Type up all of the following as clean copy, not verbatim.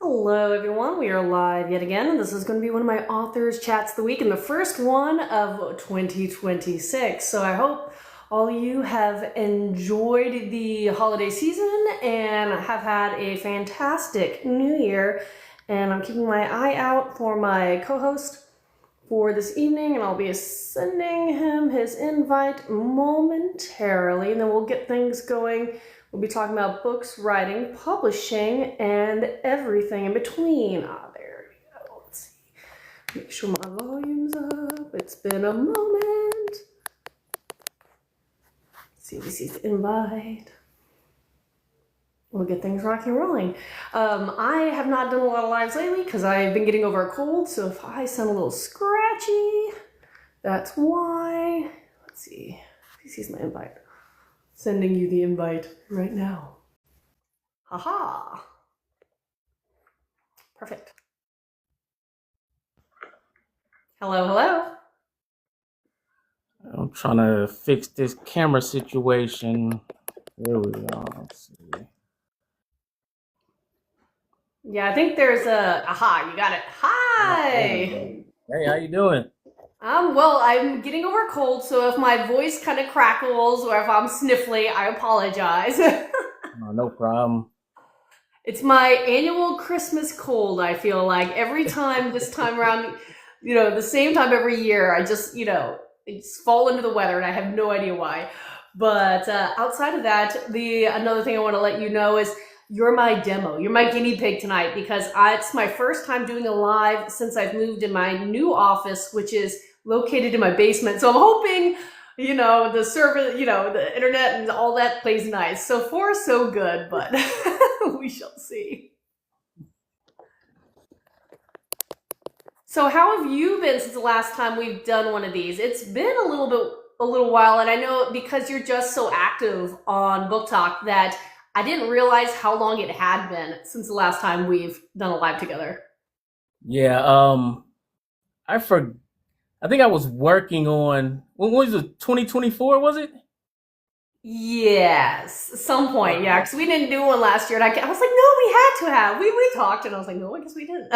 Hello, everyone. We are live yet again, and this is going to be one of my authors' chats of the week and the first one of 2026. So I hope all of you have enjoyed the holiday season and have had a fantastic new year. And I'm keeping my eye out for my co-host for this evening, and I'll be sending him his invite momentarily, and then we'll get things going. We'll be talking about books, writing, publishing, and everything in between. There we go. Let's see. Make sure my volume's up. It's been a moment. Let's see if he sees the invite. We'll get things rocking and rolling. I have not done a lot of lives lately because I've been getting over a cold, so if I sound a little scratchy, that's why. Let's see if he sees my invite. Sending you the invite right now. Haha. Perfect. Hello, hello. I'm trying to fix this camera situation. There we go. Let's see. Yeah, I think there's aha, you got it. Hi. Hey, how you doing? Well, I'm getting over a cold, so if my voice kind of crackles or if I'm sniffly, I apologize. No problem. It's my annual Christmas cold, I feel like. Every time this time around, the same time every year, I just, it's fall into the weather and I have no idea why. But outside of that, another thing I want to let you know is you're my demo. You're my guinea pig tonight because it's my first time doing a live since I've moved in my new office, which is located in my basement. So I'm hoping, the server, the internet and all that plays nice. So far, so good, but we shall see. So how have you been since the last time we've done one of these? It's been a little while, and I know because you're just so active on Book Talk that I didn't realize how long it had been since the last time we've done a live together. Yeah, I think I was working on, when was it, 2024, was it? Yes, some point, yeah, because we didn't do one last year, and I was like, no, we had to have. We talked, and I was like, no, I guess we didn't.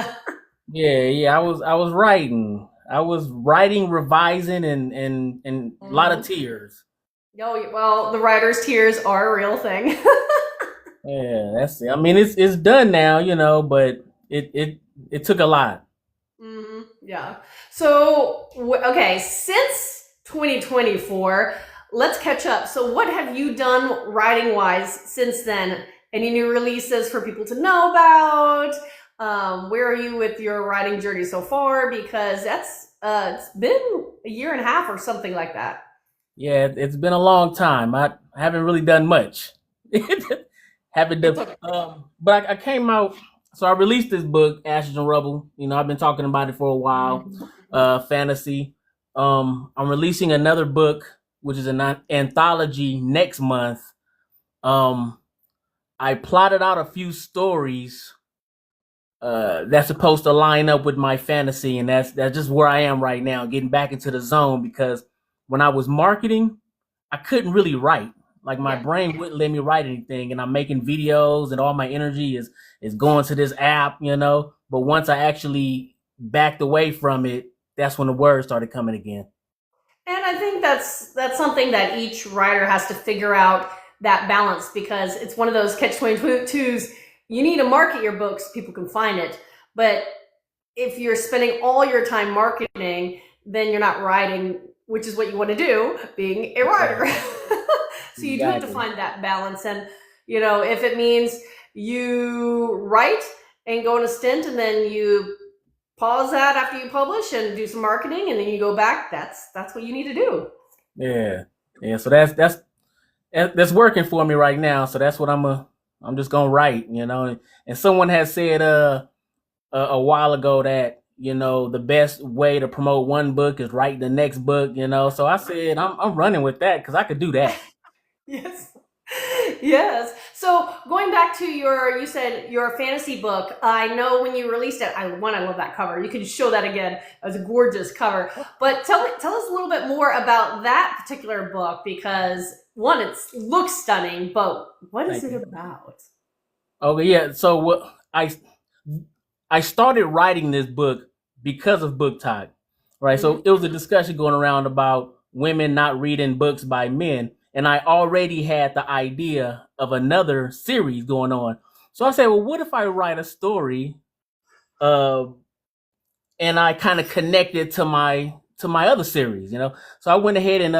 Yeah, I was writing. Revising, and a lot of tears. No, well, the writer's tears are a real thing. Yeah, that's it. I mean, it's done now, but it took a lot. Yeah. So, okay, since 2024, let's catch up. So what have you done writing-wise since then? Any new releases for people to know about? Where are you with your writing journey so far? Because it's been a year and a half or something like that. Yeah, it's been a long time. I haven't really done much. Haven't done, Okay. but I came out. So I released this book, Ashes and Rubble. I've been talking about it for a while. Fantasy. I'm releasing another book, which is an anthology next month. I plotted out a few stories that's supposed to line up with my fantasy, and that's just where I am right now, getting back into the zone, because when I was marketing, I couldn't really write. Like my brain wouldn't let me write anything, and I'm making videos, and all my energy is going to this app, But once I actually backed away from it, that's when the words started coming again. And I think that's something that each writer has to figure out, that balance, because it's one of those catch-22s. You need to market your books, people can find it. But if you're spending all your time marketing, then you're not writing, which is what you want to do, being a writer. So you do have to find that balance. And, if it means you write and go on a stint and then you pause that after you publish and do some marketing and then you go back, that's what you need to do. Yeah. So that's working for me right now. So that's what I'm just gonna write, And someone has said a while ago that the best way to promote one book is write the next book. So I said I'm running with that because I could do that. Yes. So going back to you said your fantasy book. I know when you released it, I love that cover. You can show that again. It was a gorgeous cover. But tell us a little bit more about that particular book, because one, it looks stunning, but what is it about? Okay, yeah. So I started writing this book because of Book Talk, right? Mm-hmm. So it was a discussion going around about women not reading books by men, and I already had the idea of another series going on. So I said, well, what if I write a story, uh, and I kind of connected to my other series, you know? So I went ahead and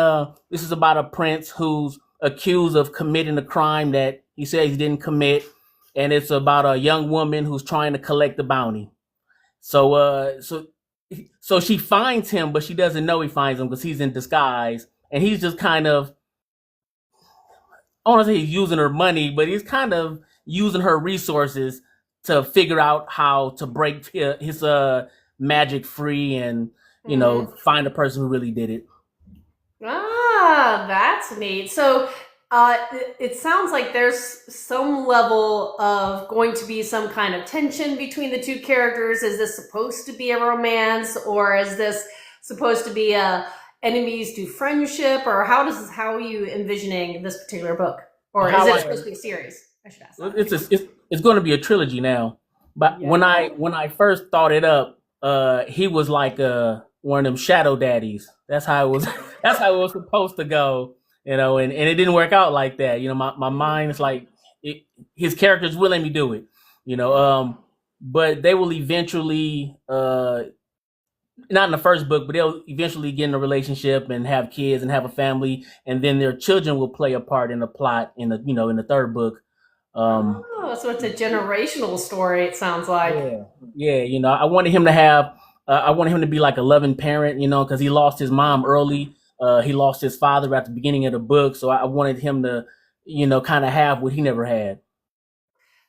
this is about a prince who's accused of committing a crime that he says he didn't commit, and it's about a young woman who's trying to collect the bounty. So so she finds him, but she doesn't know he finds him because he's in disguise, and he's just kind of, I don't want to say he's using her money, but he's kind of using her resources to figure out how to break his magic free and Mm-hmm. find the person who really did it. Ah, that's neat. So, it sounds like there's some level of going to be some kind of tension between the two characters. Is this supposed to be a romance, or is this supposed to be a enemies to friendship, or how are you envisioning this particular book, or is How it I supposed to be a series? I should ask that. it's going to be a trilogy now. But Yeah. when I first thought it up, he was like one of them shadow daddies. That's how it was. That's how it was supposed to go. And it didn't work out like that. My mind is like, it, his characters will let me do it. But they will eventually, not in the first book, but they'll eventually get in a relationship and have kids and have a family, and then their children will play a part in the plot in the third book. Um, Oh, so it's a generational story. It sounds like. yeah, yeah. I wanted him to have. I wanted him to be like a loving parent, because he lost his mom early. He lost his father at the beginning of the book, so I wanted him to, kind of have what he never had.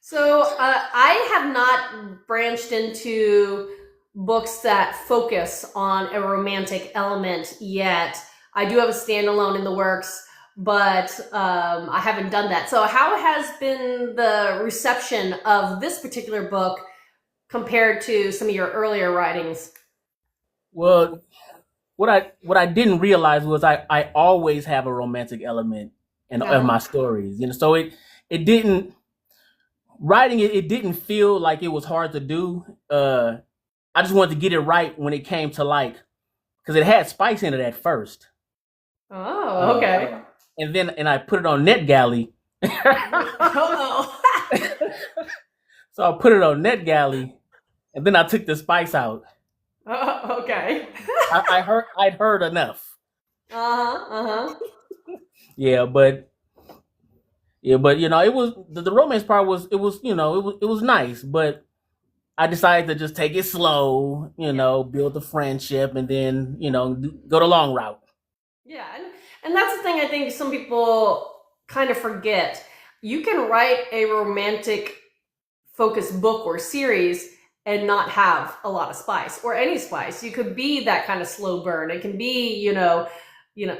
So, I have not branched into books that focus on a romantic element yet. I do have a standalone in the works, but I haven't done that. So, how has been the reception of this particular book compared to some of your earlier writings? Well, what I didn't realize was I always have a romantic element in Uh-huh. my stories. So it didn't writing it. It didn't feel like it was hard to do. I just wanted to get it right when it came to, like, because it had spice in it at first. Oh, Uh, okay. and I put it on NetGalley. Oh, So I put it on NetGalley, and then I took the spice out. oh. Okay. I'd heard enough. Uh-huh, uh-huh. Yeah, but it was the romance part was it was it was nice, but I decided to just take it slow, Yeah. build the friendship, and then go the long route. Yeah, and that's the thing I think some people kind of forget. You can write a romantic focused book or series and not have a lot of spice or any spice. You could be that kind of slow burn. It can be,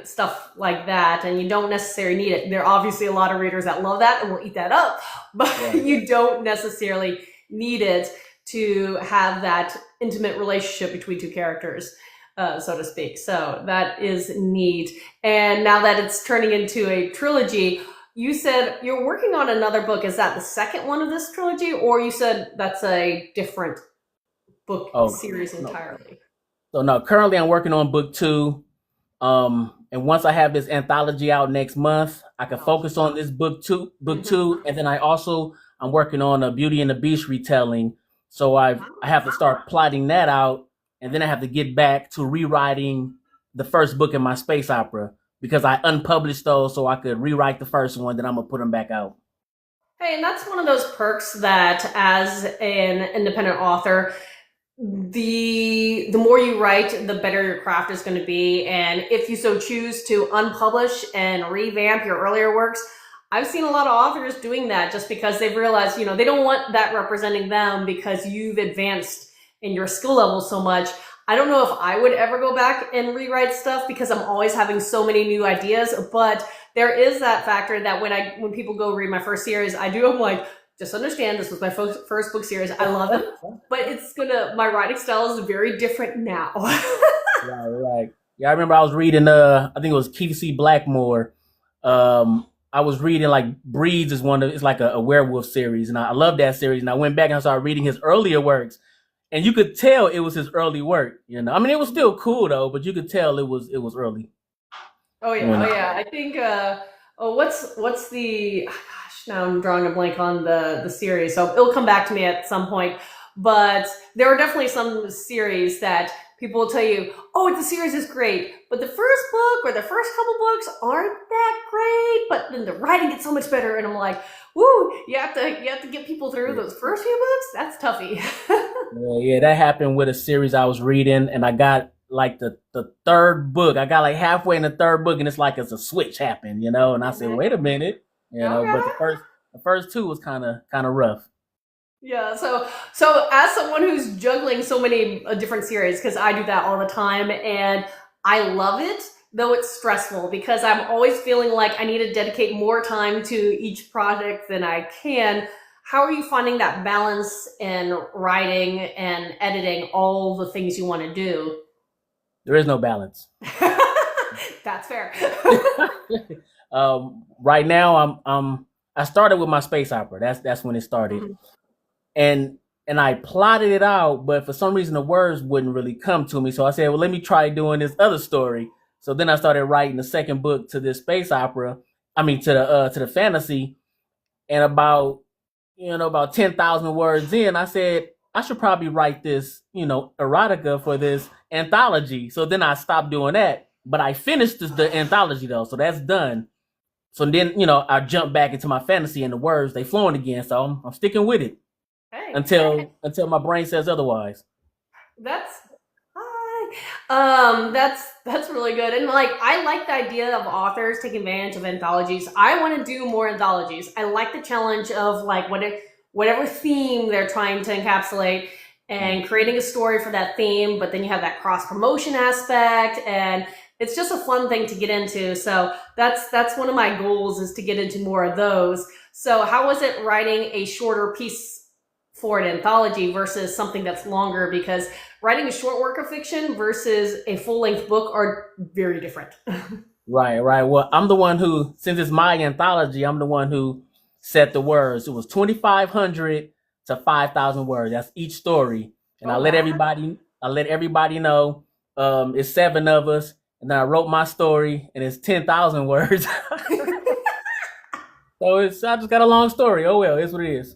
stuff like that, and you don't necessarily need it. There are obviously a lot of readers that love that and will eat that up, but Right. you don't necessarily need it to have that intimate relationship between two characters, so to speak. So that is neat. And now that it's turning into a trilogy, you said you're working on another book. Is that the second one of this trilogy, or you said that's a different book Oh, series no. entirely? So no, currently I'm working on book two. And once I have this anthology out next month, I can Oh. focus on this book Mhm. two, and then I'm working on a Beauty and the Beast retelling. So I have to start plotting that out, and then I have to get back to rewriting the first book in my space opera because I unpublished those so I could rewrite the first one. Then I'm gonna put them back out. Hey, and that's one of those perks that as an independent author, the more you write, the better your craft is going to be. And if you so choose to unpublish and revamp your earlier works, I've seen a lot of authors doing that just because they've realized, they don't want that representing them because you've advanced in your skill level so much. I don't know if I would ever go back and rewrite stuff because I'm always having so many new ideas, but there is that factor that when people go read my first series, I'm like, just understand this was my first book series. I love it, but my writing style is very different now. Right, right. Yeah, I remember I was reading I think it was Keith C. Blackmore. I was reading like Breeds is it's like a werewolf series, and I love that series. And I went back and I started reading his earlier works, and you could tell it was his early work. I mean, it was still cool though, but you could tell it was early. Oh yeah, oh yeah. I think what's the gosh, now I'm drawing a blank on the series. So it'll come back to me at some point. But there are definitely some series that people will tell you, "Oh, the series is great, but the first book or the first couple books aren't that great, but then the writing gets so much better." And I'm like, "Woo, you have to get people through those first few books. That's toughy." Yeah, that happened with a series I was reading, and I got like the third book. I got like halfway in the third book, and it's like it's a switch happened, and I said, "Wait a minute," But the first two was kind of rough. Yeah, so as someone who's juggling so many different series, because I do that all the time, and I love it, though it's stressful because I'm always feeling like I need to dedicate more time to each project than I can. How are you finding that balance in writing and editing all the things you want to do? There is no balance. That's fair. Right now, I started with my space opera. That's when it started. Mm-hmm. And I plotted it out, but for some reason the words wouldn't really come to me. So I said, well, let me try doing this other story. So then I started writing the second book to this space opera. I mean, to the fantasy. And about 10,000 words in, I said I should probably write this, erotica for this anthology. So then I stopped doing that, but I finished the anthology though, so that's done. So then I jumped back into my fantasy, and the words they flowing again. So I'm sticking with it. Until my brain says otherwise. That's really good. And I like the idea of authors taking advantage of anthologies. I want to do more anthologies. I like the challenge of whatever theme they're trying to encapsulate and creating a story for that theme, but then you have that cross promotion aspect, and it's just a fun thing to get into. So that's one of my goals, is to get into more of those. So how was it writing a shorter piece for an anthology versus something that's longer? Because writing a short work of fiction versus a full-length book are very different. Right. Well, I'm the one who, since it's my anthology, I'm the one who set the words. It was 2,500 to 5,000 words. That's each story. And I let everybody know it's 7 of us. And then I wrote my story, and it's 10,000 words. So I just got a long story. Oh well, it's what it is.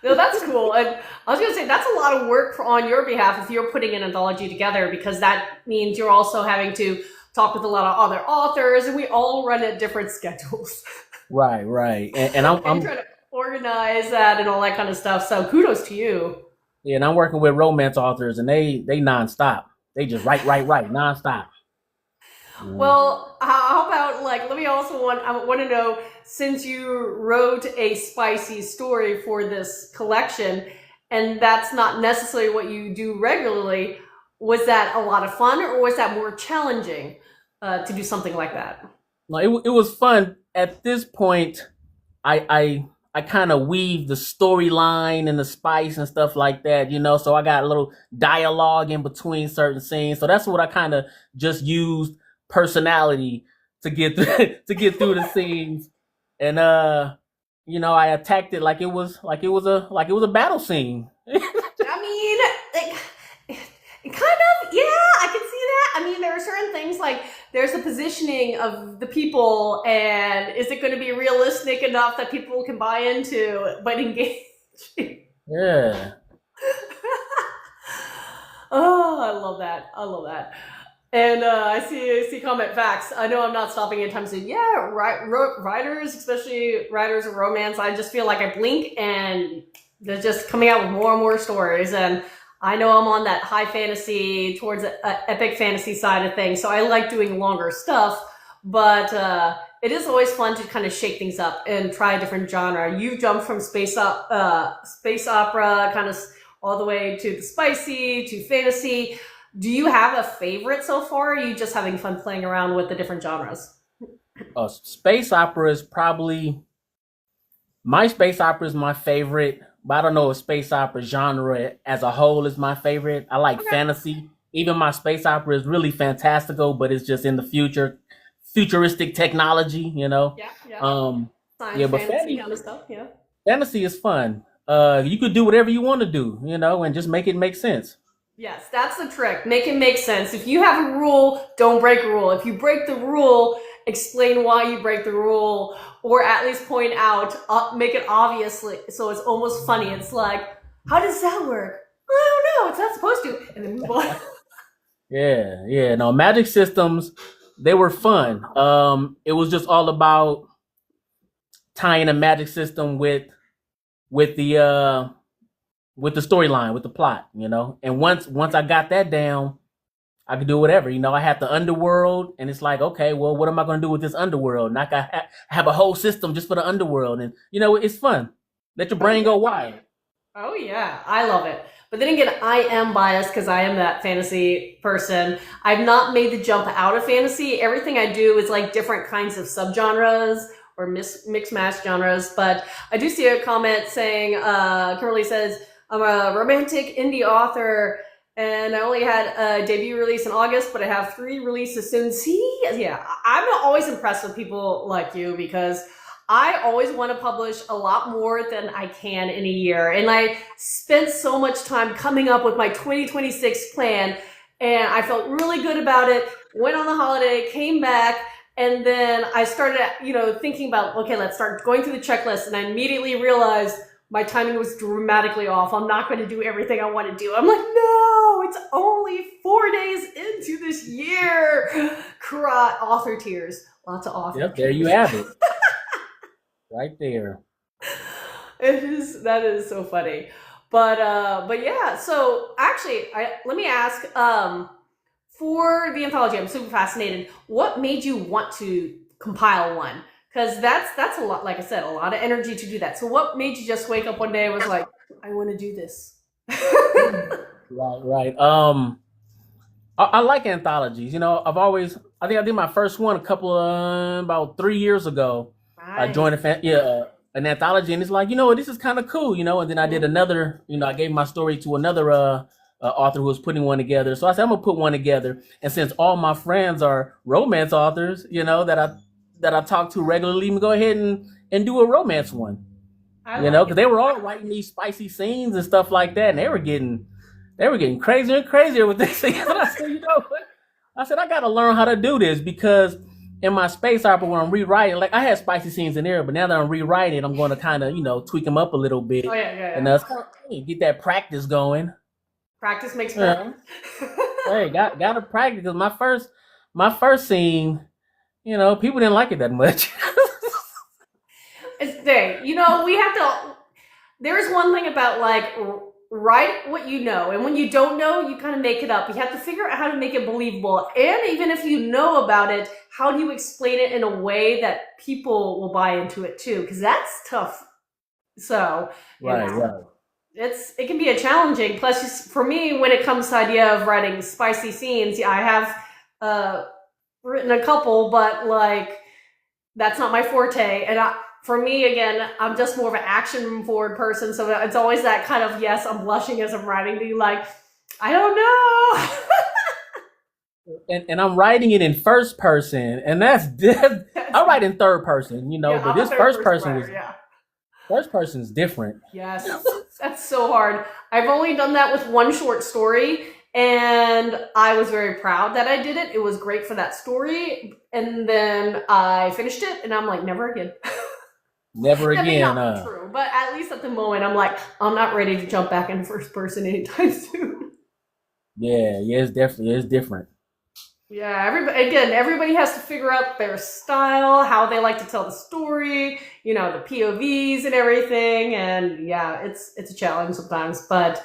No, that's cool. And I was going to say, that's a lot of work on your behalf if you're putting an anthology together, because that means you're also having to talk with a lot of other authors, and we all run at different schedules. Right. And I'm trying to organize that and all that kind of stuff. So kudos to you. Yeah, and I'm working with romance authors, and they nonstop. They just write nonstop. Well, how about I want to know, since you wrote a spicy story for this collection, and that's not necessarily what you do regularly, was that a lot of fun, or was that more challenging to do something like that? No, it was fun. At this point, I kind of weave the storyline and the spice and stuff like that, so I got a little dialogue in between certain scenes. So that's what I kind of just used personality to get through the scenes. And I attacked it like it was a battle scene. I mean, kind of, yeah, I can see that. I mean, there are certain things, like there's the positioning of the people, and is it going to be realistic enough that people can buy into but engage? Yeah. Oh, I love that. And I see comment facts. I know I'm not stopping anytime soon. Yeah, writers, especially writers of romance, I just feel like I blink and they're just coming out with more and more stories. And I know I'm on that high fantasy towards epic fantasy side of things, so I like doing longer stuff. But it is always fun to kind of shake things up and try a different genre. You've jumped from space opera, kind of all the way to the spicy, to fantasy. Do you have a favorite so far, or are you just having fun playing around with the different genres? Space opera is probably... My space opera is my favorite, but I don't know if space opera genre as a whole is my favorite. I like fantasy. Even my space opera is really fantastical, but it's just in the future. futuristic technology, you know. Yeah, yeah. Yeah, Science, but fantasy kind of stuff. Yeah. fantasy is fun. You could do whatever you want to do, you know, and just make it make sense. Yes, that's the trick. Make it make sense. If you have a rule, don't break a rule. If you break the rule, explain why you break the rule, or at least point out, make it obviously so it's almost funny. It's like, how does that work? I don't know. It's not supposed to. And then move on. Yeah, yeah. No, Magic systems, they were fun. It was just all about tying a magic system with the with the storyline, with the plot, you know. And once I got that down, I could do whatever. You know, I had the underworld, and it's like, okay, well, what am I going to do with this underworld? And I got have a whole system just for the underworld, and you know, it's fun. Let your brain go wild. Oh yeah, I love it. But then again, I am biased because I am that fantasy person. I've not made the jump out of fantasy. Everything I do is like different kinds of subgenres or mixed match genres. But I do see a comment saying, Kimberly says, I'm a romantic indie author and I only had a debut release in August, but I have 3 releases soon. See, yeah, I'm always impressed with people like you because I always want to publish a lot more than I can in a year. And I spent so much time coming up with my 2026 plan and I felt really good about it. Went on the holiday, came back, and then I started, thinking about, okay, let's start going through the checklist. And I immediately realized my timing was dramatically off. I'm not going to do everything I want to do. I'm like, no, it's only 4 days into this year. Cry, author tears, lots of author Yep, tears. there you have it, right there. That is so funny. But yeah, so actually, let me ask, for the anthology, I'm super fascinated. What made you want to compile one? Because that's a lot, like I said, a lot of energy to do that. So what made you just wake up one day and was like, I want to do this? Right. I like anthologies. You know, I think I did my first one about 3 years ago. I Nice. joined an anthology, and it's like, this is kind of cool, And then I did another, I gave my story to another author who was putting one together. So I said, I'm gonna put one together. And since all my friends are romance authors, that I talk to regularly, let me go ahead and do a romance one. I like Because it. they were all writing these spicy scenes and stuff like that, and they were getting crazier and crazier with this thing. And I said, what? I said, I got to learn how to do this because in my space opera where I'm rewriting, like I had spicy scenes in there, but now that I'm rewriting it, I'm going to kind of, tweak them up a little bit. Oh yeah. And get that practice going. Practice makes Yeah. perfect. Hey, got to practice because my first scene, people didn't like it that much. We have to. There's one thing about like write what you know, and when you don't know, you kind of make it up. You have to figure out how to make it believable, and even if you know about it, how do you explain it in a way that people will buy into it too? Because that's tough. So Right. it can be a challenging. Plus, for me, when it comes to the idea of writing spicy scenes, yeah, I have written a couple, but like that's not my forte. And for me, again, I'm just more of an action forward person, so it's always that kind of yes, I'm blushing as I'm writing to you, like I don't know. And I'm writing it in first person, and I write in third person, Yeah, but I'm a this third first person person writer. was Yeah. first person's different. Yes, that's so hard. I've only done that with one short story, and I was very proud that I did it. It was great for that story, and then I finished it, and I'm like, never again. Never That may again. not be true, but at least at the moment, I'm like, I'm not ready to jump back into first person anytime soon. Yeah, it's different. Yeah, everybody has to figure out their style, how they like to tell the story, the POVs and everything, and yeah, it's a challenge sometimes. But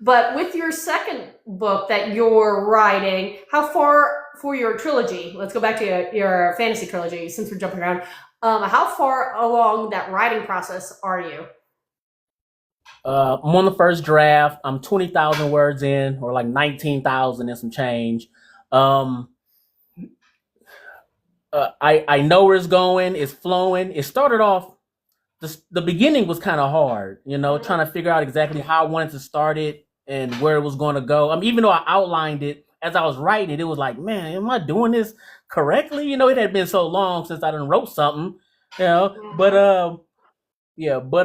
with your second book that you're writing, how far for your trilogy? Let's go back to your fantasy trilogy since we're jumping around. How far along that writing process are you? I'm on the first draft. I'm 20,000 words in, or like 19,000 and some change. Um, I know where it's going. It's flowing. It started off. The beginning was kind of hard, trying to figure out exactly how I wanted to start it and where it was going to go. Even though I outlined it as I was writing it, it was like, man, am I doing this correctly? You know, it had been so long since I done wrote something, you know. But yeah, but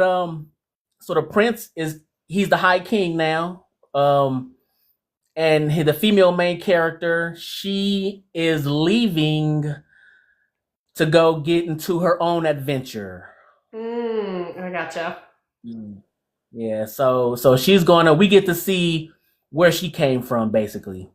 so the prince is he's the high king now. And the female main character, she is leaving to go get into her own adventure. I gotcha. Mm. Yeah, so she's gonna. We get to see where she came from, basically.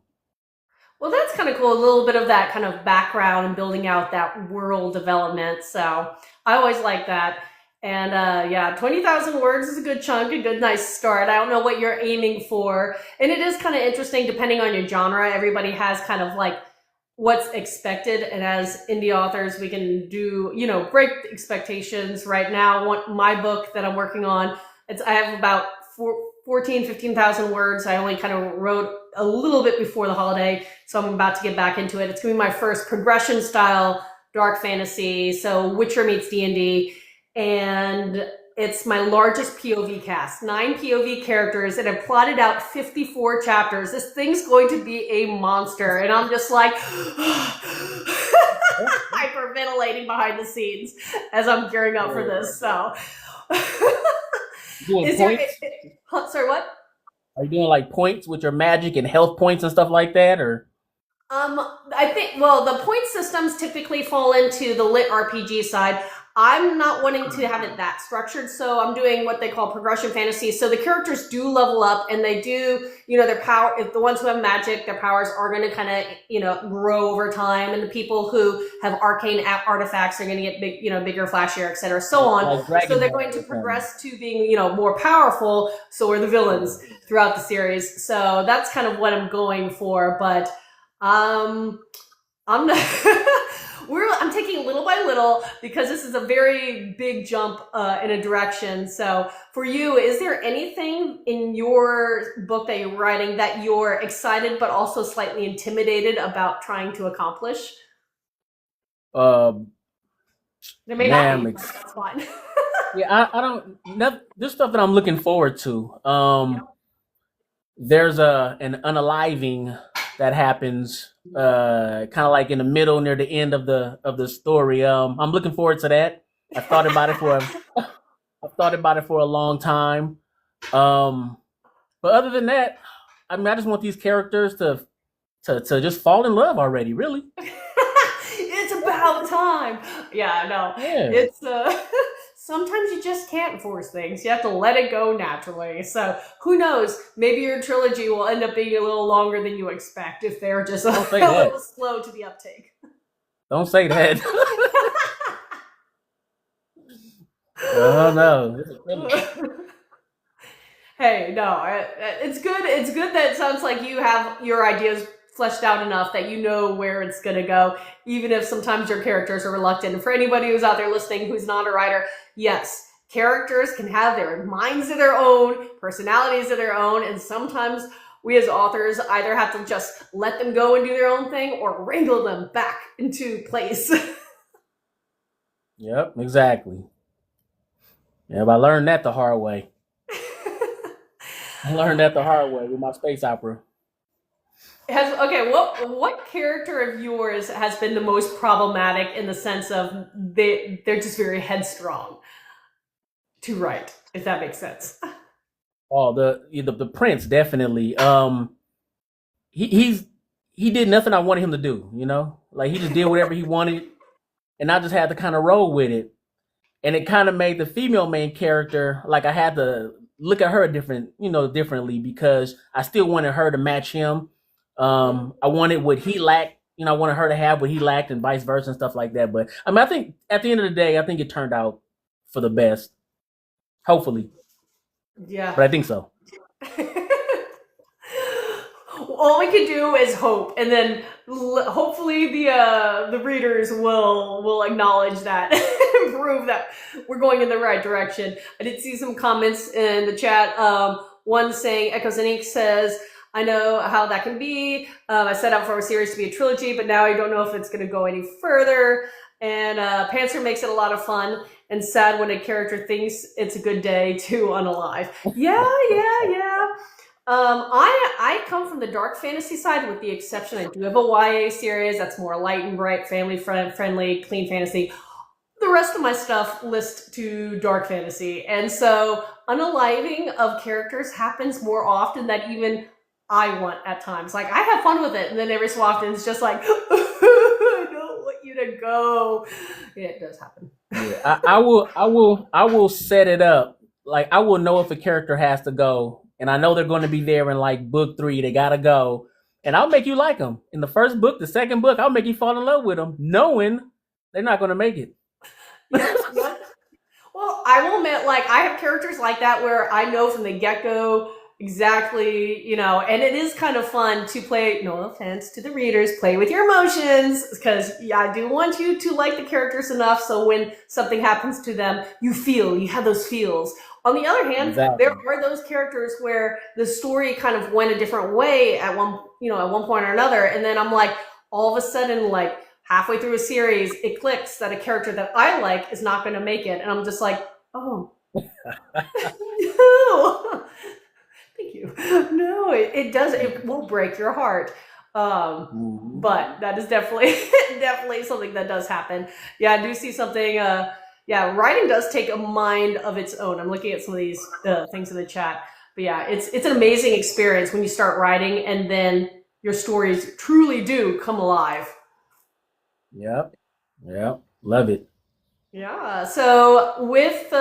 Well, that's kind of cool. A little bit of that kind of background and building out that world development. So I always like that. And yeah, 20,000 words is a good chunk, a good nice start. I don't know what you're aiming for. And it is kind of interesting depending on your genre. Everybody has kind of like what's expected. And as indie authors, we can do, break expectations. Right now, my book that I'm working on, I have about 15,000 words. I only kind of wrote a little bit before the holiday, so I'm about to get back into it. It's going to be my first progression style dark fantasy, so Witcher meets D&D, and it's my largest POV cast, 9 POV characters, and I plotted out 54 chapters. This thing's going to be a monster, and I'm just like hyperventilating behind the scenes as I'm gearing up for this. So, sorry, what? Are you doing like points with your magic and health points and stuff like that, or? I think, the point systems typically fall into the lit RPG side. I'm not wanting to have it that structured, so I'm doing what they call progression fantasy. So the characters do level up, and they do, their power, if the ones who have magic, their powers are going to kind of, grow over time, and the people who have arcane artifacts are going to get big, bigger, flashier, etc., so on. So they're going to progress to being, more powerful. So are the villains throughout the series. So that's kind of what I'm going for, but I'm not I'm taking little by little because this is a very big jump in a direction. So for you, is there anything in your book that you're writing that you're excited but also slightly intimidated about trying to accomplish? There may not be, but that's fine. Yeah, I don't. This stuff that I'm looking forward to. There's an unaliving that happens kind of like in the middle near the end of the story. I'm looking forward to that. I've thought about it for a long time. But other than that, I mean, I just want these characters to just fall in love already, really. It's about time. Yeah, no. Yeah. It's sometimes you just can't force things. You have to let it go naturally. So who knows? Maybe your trilogy will end up being a little longer than you expect if they're just a little slow to the uptake. Don't say that. Oh no. Hey, no, it's good. It's good that it sounds like you have your ideas fleshed out enough that you know where it's going to go, even if sometimes your characters are reluctant. And for anybody who's out there listening who's not a writer, yes, characters can have their minds of their own, personalities of their own, and sometimes we as authors either have to just let them go and do their own thing or wrangle them back into place. Yep, exactly. Yeah, but I learned that the hard way. I learned that the hard way with my space opera. What character of yours has been the most problematic in the sense of they're just very headstrong to write, if that makes sense? Oh, the prince definitely. He did nothing I wanted him to do. Like he just did whatever he wanted, and I just had to kind of roll with it. And it kind of made the female main character like I had to look at her differently because I still wanted her to match him. I wanted what he lacked. I wanted her to have what he lacked and vice versa and stuff like that. But I mean, I think at the end of the day, I think it turned out for the best. Hopefully. Yeah. But I think so. All we can do is hope, and then hopefully the readers will acknowledge that and prove that we're going in the right direction. I did see some comments in the chat. One saying, Echoes and Ink says, I know how that can be. I set out for a series to be a trilogy, but now I don't know if it's going to go any further. And Panzer makes it a lot of fun and sad when a character thinks it's a good day to unalive. Yeah. I come from the dark fantasy side, with the exception I do have a YA series that's more light and bright, family friendly, clean fantasy. The rest of my stuff lists to dark fantasy, and so unaliving of characters happens more often than even I want at times. Like, I have fun with it, and then every so often it's just like, I don't want you to go. Yeah, it does happen. Yeah, I will set it up. Like, I will know if a character has to go, and I know they're going to be there in like book 3. They gotta go, and I'll make you like them in the first book. The second book, I'll make you fall in love with them, knowing they're not going to make it. Yep. Well, I will admit, like, I have characters like that where I know from the get-go exactly, and it is kind of fun to play, no offense to the readers, play with your emotions, because I do want you to like the characters enough so when something happens to them, you have those feels. On the other hand, Exactly. there are those characters where the story kind of went a different way at one point or another, and then I'm like, all of a sudden, like, halfway through a series, it clicks that a character that I like is not going to make it. And I'm just like, oh, no, thank you. No, it does. It will break your heart. But that is definitely, definitely something that does happen. Yeah, I do see something. Writing does take a mind of its own. I'm looking at some of these things in the chat. But yeah, it's an amazing experience when you start writing and then your stories truly do come alive. Yep. Love it. Yeah. So with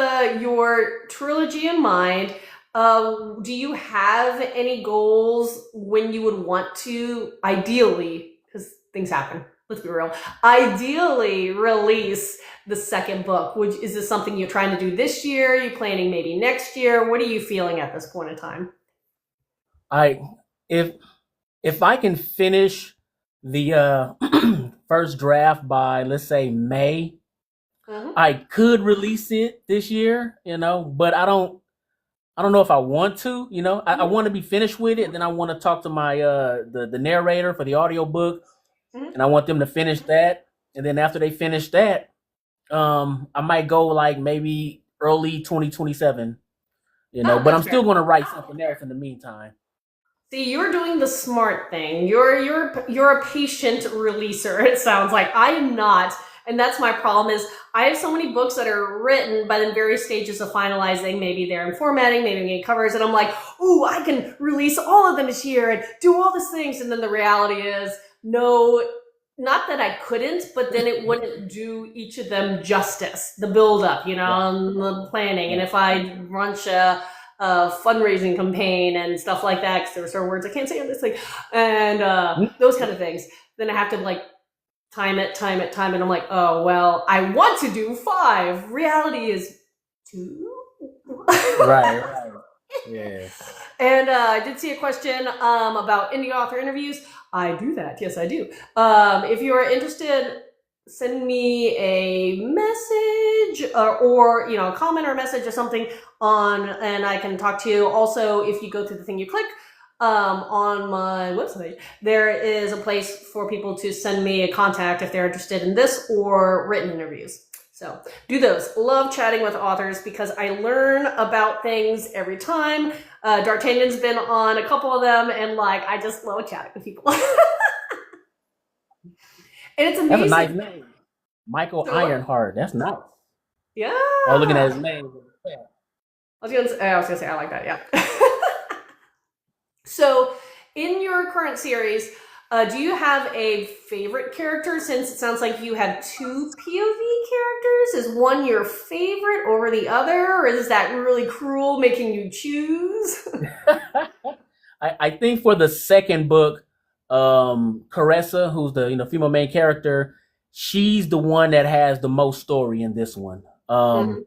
your trilogy in mind, do you have any goals when you would want to, ideally, because things happen, let's be real, ideally release the second book? Is this something you're trying to do this year? Are you planning maybe next year? What are you feeling at this point in time? If I can finish the first draft by, let's say, May, I could release it this year, but I don't know if I want to, I want to be finished with it. Then I want to talk to my the narrator for the audiobook, and I want them to finish that. And then after they finish that, I might go like maybe early 2027, but I'm still going to write something else in the meantime. See, you're doing the smart thing. You're a patient releaser, it sounds like. I am not. And that's my problem, is I have so many books that are written by the various stages of finalizing. Maybe they're in formatting, maybe getting covers, and I'm like, ooh, I can release all of them this year and do all these things. And then the reality is, no, not that I couldn't, but then it wouldn't do each of them justice. The build up, and the planning. And if I launch a fundraising campaign and stuff like that, because there are certain words I can't say on this thing, and those kind of things, then I have to like time it. I'm like, oh, well, I want to do 5. Reality is 2. Right. Yeah. And I did see a question about indie author interviews. I do that. Yes, I do. If you are interested, send me a message or a comment or a message or something and I can talk to you. Also, if you go to the thing you click on my website, there is a place for people to send me a contact if they're interested in this or written interviews. So do those. Love chatting with authors because I learn about things every time. Dartanyan's been on a couple of them, and like, I just love chatting with people. And it's amazing. That's a nice name. Michael Ironheart. That's nice. Yeah. Oh, looking at his name. I was gonna say I like that, yeah. So in your current series, do you have a favorite character, since it sounds like you have 2 POV characters? Is one your favorite over the other, or is that really cruel making you choose? I think for the second book, Caressa, who's the female main character, she's the one that has the most story in this one. So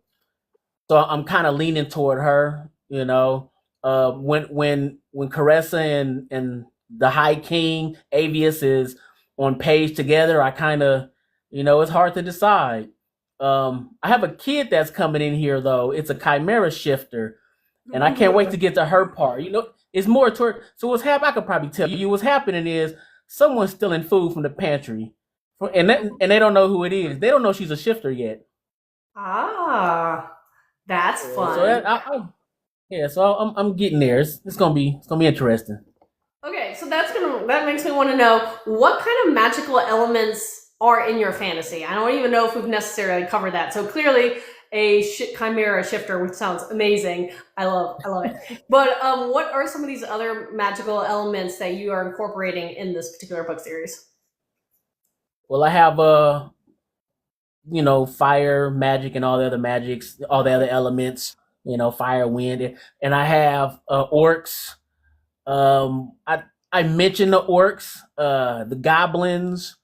I'm kind of leaning toward her. When Caressa and the High King Avius is on page together, I kind of, it's hard to decide. I have a kid that's coming in here though. It's a Chimera shifter, and I can't wait to get to her part. It's more toward. So what's happening? I could probably tell you what's happening is someone's stealing food from the pantry, and they don't know who it is. They don't know she's a shifter yet. Ah, that's fun. So Yeah, so I'm getting there. It's gonna be interesting. Okay, so that makes me want to know what kind of magical elements are in your fantasy. I don't even know if we've necessarily covered that. So clearly, chimera shifter, which sounds amazing. I love it. But what are some of these other magical elements that you are incorporating in this particular book series? Well, I have fire magic and all the other magics, all the other elements, fire, wind, and I have orcs. I mentioned the orcs, the goblins.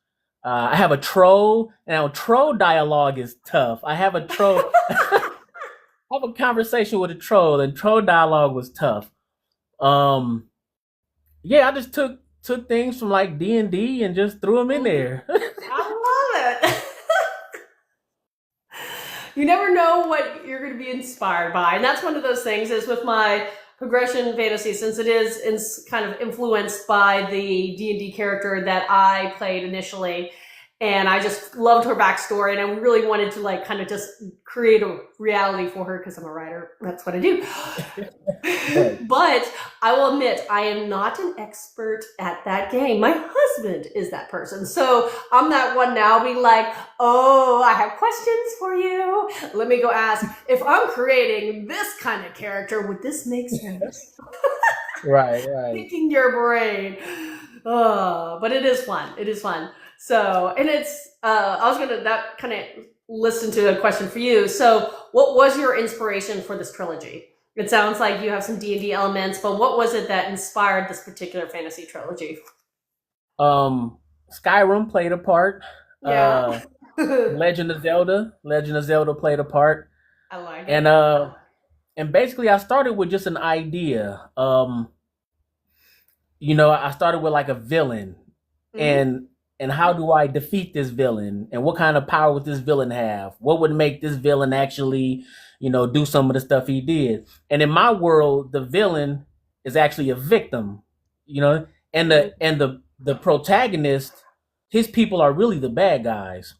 I have a troll. Now, troll dialogue is tough. I have a troll. I have a conversation with a troll, and troll dialogue was tough. Um, yeah, I just took things from like D&D and just threw them in there. I love it. You never know what you're going to be inspired by, and that's one of those things. Is with my progression fantasy, since it is kind of influenced by the D&D character that I played initially, and I just loved her backstory, and I really wanted to like kind of just create a reality for her because I'm a writer. That's what I do. But I will admit, I am not an expert at that game. My husband is that person. So I'm that one now being like, oh, I have questions for you. Let me go ask. If I'm creating this kind of character, would this make sense? Right. Picking your brain. But it is fun. It is fun. So, and it's, I was going to, that kind of listen to a question for you. So what was your inspiration for this trilogy? It sounds like you have some D&D elements, but what was it that inspired this particular fantasy trilogy? Skyrim played a part. Yeah. Legend of Zelda played a part. I like And it. and basically I started with just an idea. I started with like a villain, Mm-hmm. and how do I defeat this villain, and what kind of power would this villain have? What would make this villain actually, do some of the stuff he did? And in my world, the villain is actually a victim, and the protagonist, his people are really the bad guys,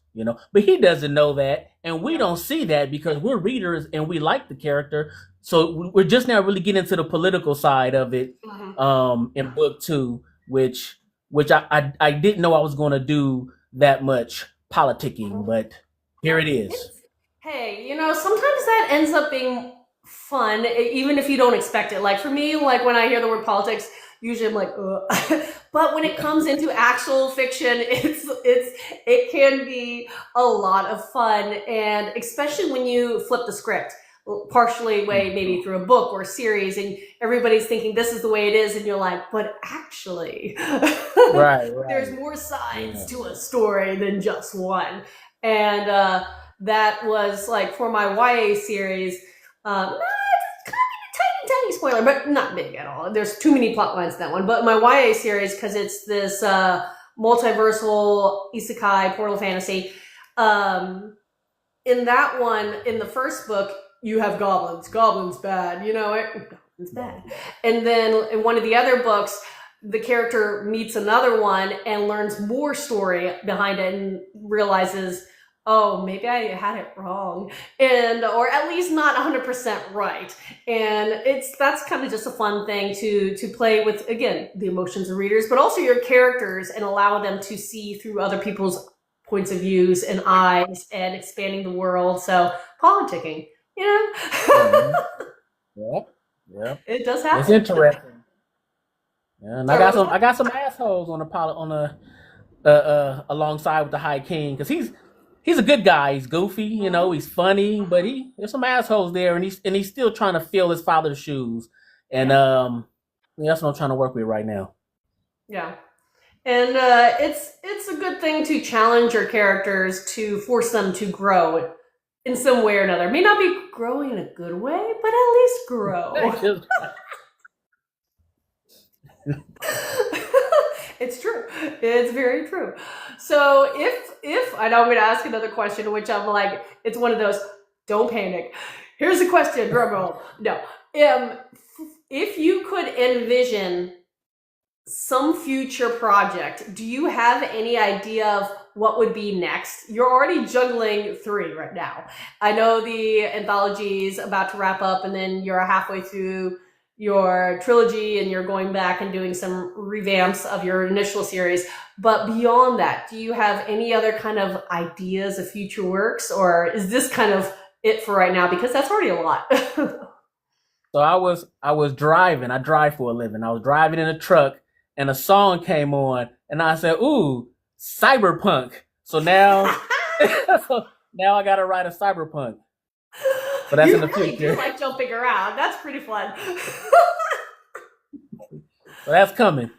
but he doesn't know that, and we Yeah. don't see that because we're readers and we like the character. So we're just now really getting into the political side of it, Mm-hmm. in book two, which I didn't know I was going to do that much politicking, but here it is. Hey, sometimes that ends up being fun, even if you don't expect it. Like for me, like when I hear the word politics, usually I'm like, ugh. But when it comes into actual fiction, it can be a lot of fun, and especially when you flip the script, partially way maybe through a book or series, and everybody's thinking this is the way it is, and you're like, but actually, Right, there's right. more sides Yeah. to a story than just one. And that was like for my YA series. It's kind of a tiny spoiler, but not big at all. There's too many plot lines in that one. But my YA series, because it's this multiversal isekai portal fantasy. In that one, in the first book, you have goblins. Goblins bad, goblins bad. And then in one of the other books, the character meets another one and learns more story behind it and realizes, oh, maybe I had it wrong, and or at least not 100% right. And that's kind of just a fun thing to play with, again, the emotions of readers, but also your characters, and allow them to see through other people's points of views and eyes, and expanding the world. So politicking, Hmm. Yep. Yep. it does It's happen. interesting. Yeah, and I Sorry, got what was some that? I got some assholes on the alongside with the High King, because he's a good guy. He's goofy, Mhm. he's funny, but there's some assholes there, and he's still trying to fill his father's shoes, and Yeah, yeah, that's what I'm trying to work with right now. yeah. And it's a good thing to challenge your characters, to force them to grow in some way or another. It may not be growing in a good way, but at least grow. Just- It's true. It's very true. So if I know I'm going to ask another question, which I'm like, it's one of those. Don't panic. Here's the question. Drum roll. No. If you could envision some future project, do you have any idea of what would be next? You're already juggling 3 right now. I know the anthology is about to wrap up, and then you're halfway through your trilogy and you're going back and doing some revamps of your initial series. But beyond that, do you have any other kind of ideas of future works, or is this kind of it for right now? Because that's already a lot. So I was driving. I drive for a living. I was driving in a truck, and a song came on, and I said, "Ooh, cyberpunk." So now, so now I gotta write a cyberpunk. But that's in the really future. do like jumping around. That's pretty fun. So that's coming.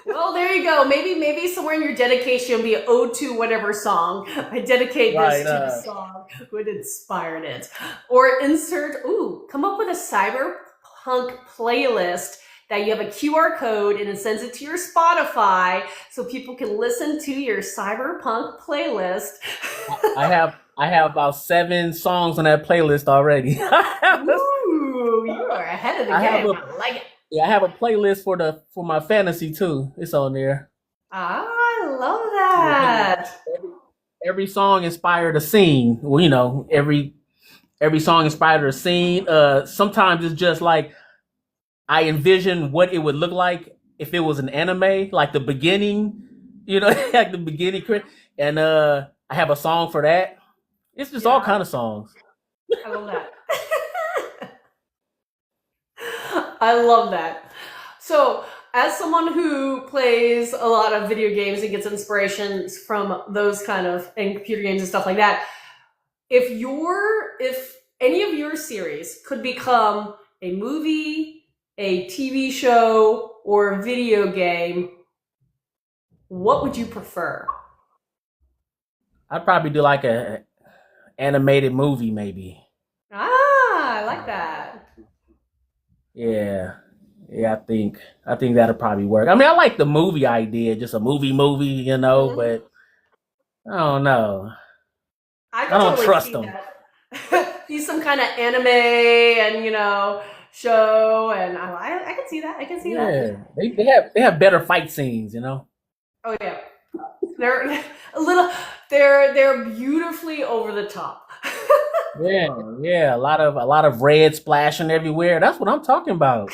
Well, there you go. Maybe somewhere in your dedication will be ode to whatever song. I dedicate this to the song who had inspired it. Or come up with a cyberpunk playlist that you have a QR code and it sends it to your Spotify so people can listen to your cyberpunk playlist. I have about 7 songs on that playlist already. Ooh, you are ahead of the game. I like it. Yeah, I have a playlist for my fantasy too. It's on there. I love that. Every song inspired a scene. Well, every song inspired a scene. Sometimes it's just like I envision what it would look like if it was an anime, like the beginning, like the beginning. And I have a song for that. It's just all kind of songs. I love that. I love that. So, as someone who plays a lot of video games and gets inspirations from those kind of and computer games and stuff like that, if any of your series could become a movie, a TV show, or a video game, what would you prefer? I'd probably do like a animated movie, maybe. I like that. Yeah, I think that'll probably work. I mean, I like the movie idea, just a movie, Mm-hmm. but I don't know. I don't totally trust them. Be some kind of anime and show, and I can see that. I can see that. Yeah, they have better fight scenes, Oh yeah, they're they're beautifully over the top. Yeah, a lot of red splashing everywhere. That's what I'm talking about.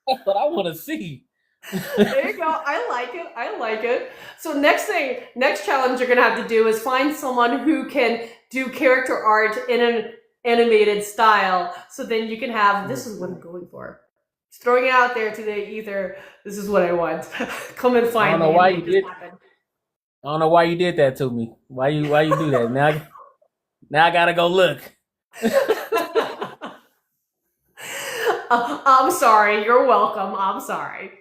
That's what I want to see. There you go. I like it. So next challenge you're gonna have to do is find someone who can do character art in an animated style. So then you can have, this is what I'm going for. Just throwing it out there to the ether. This is what I want. Come and find me. I don't know why you did that to me. Why you do that? Now I gotta go look. I'm sorry. You're welcome. I'm sorry.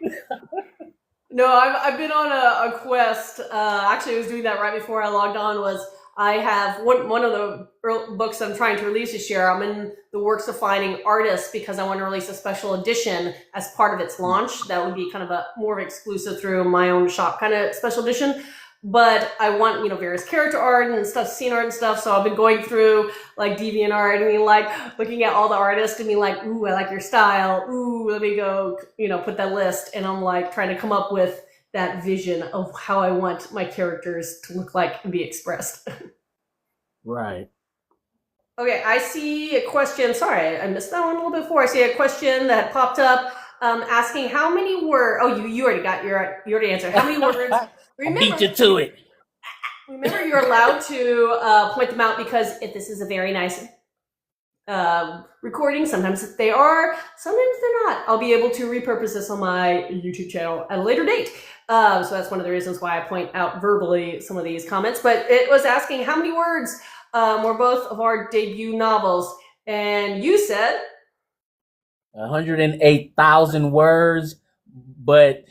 No, I've been on a quest. Actually, I was doing that right before I logged on. I have one of the books I'm trying to release this year. I'm in the works of finding artists because I want to release a special edition as part of its launch. That would be kind of a more exclusive through my own shop kind of special edition. But I want, various character art and stuff, scene art and stuff. So I've been going through like DeviantArt and looking at all the artists and being like, ooh, I like your style. Ooh, let me go, put that list. And I'm like trying to come up with that vision of how I want my characters to look like and be expressed. Right. Okay, I see a question. Sorry, I missed that one a little bit before. I see a question that popped up asking how many words. Oh, you already got you already answered. How many words? Remember, I beat you to it. Remember, you're allowed to point them out because if this is a very nice recording, sometimes they are, sometimes they're not. I'll be able to repurpose this on my YouTube channel at a later date. So that's one of the reasons why I point out verbally some of these comments. But it was asking how many words were both of our debut novels. And you said 108,000 words, but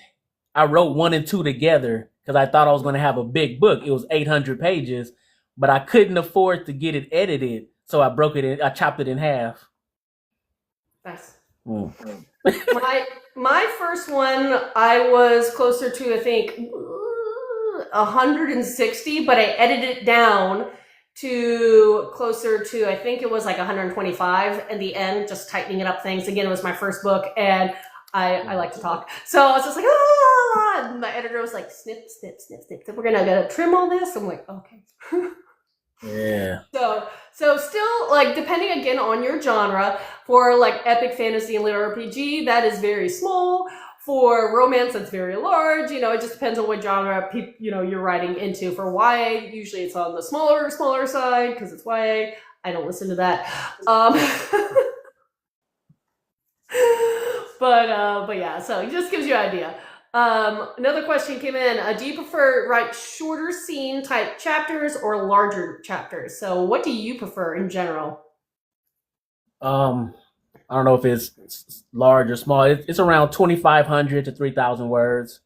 I wrote 1 and 2 together because I thought I was going to have a big book. It was 800 pages, but I couldn't afford to get it edited. So I chopped it in half. Nice. My first one, I was closer to, I think, 160, but I edited it down to closer to, I think it was like 125 at the end, just tightening it up things. Again, it was my first book, and I like to talk. So I was just like, ah, and my editor was like, snip, snip, snip, snip. We're gonna trim all this. I'm like, okay. Yeah. So still, like, depending again on your genre, for like epic fantasy and literary RPG, that is very small. For romance, that's very large. You know, it just depends on what genre you're writing into. For YA, usually it's on the smaller side because it's YA. I don't listen to that. But yeah, so it just gives you an idea. Another question came in. Do you prefer write shorter scene type chapters or larger chapters? So what do you prefer in general? I don't know if it's large or small. It's around 2,500 to 3,000 words.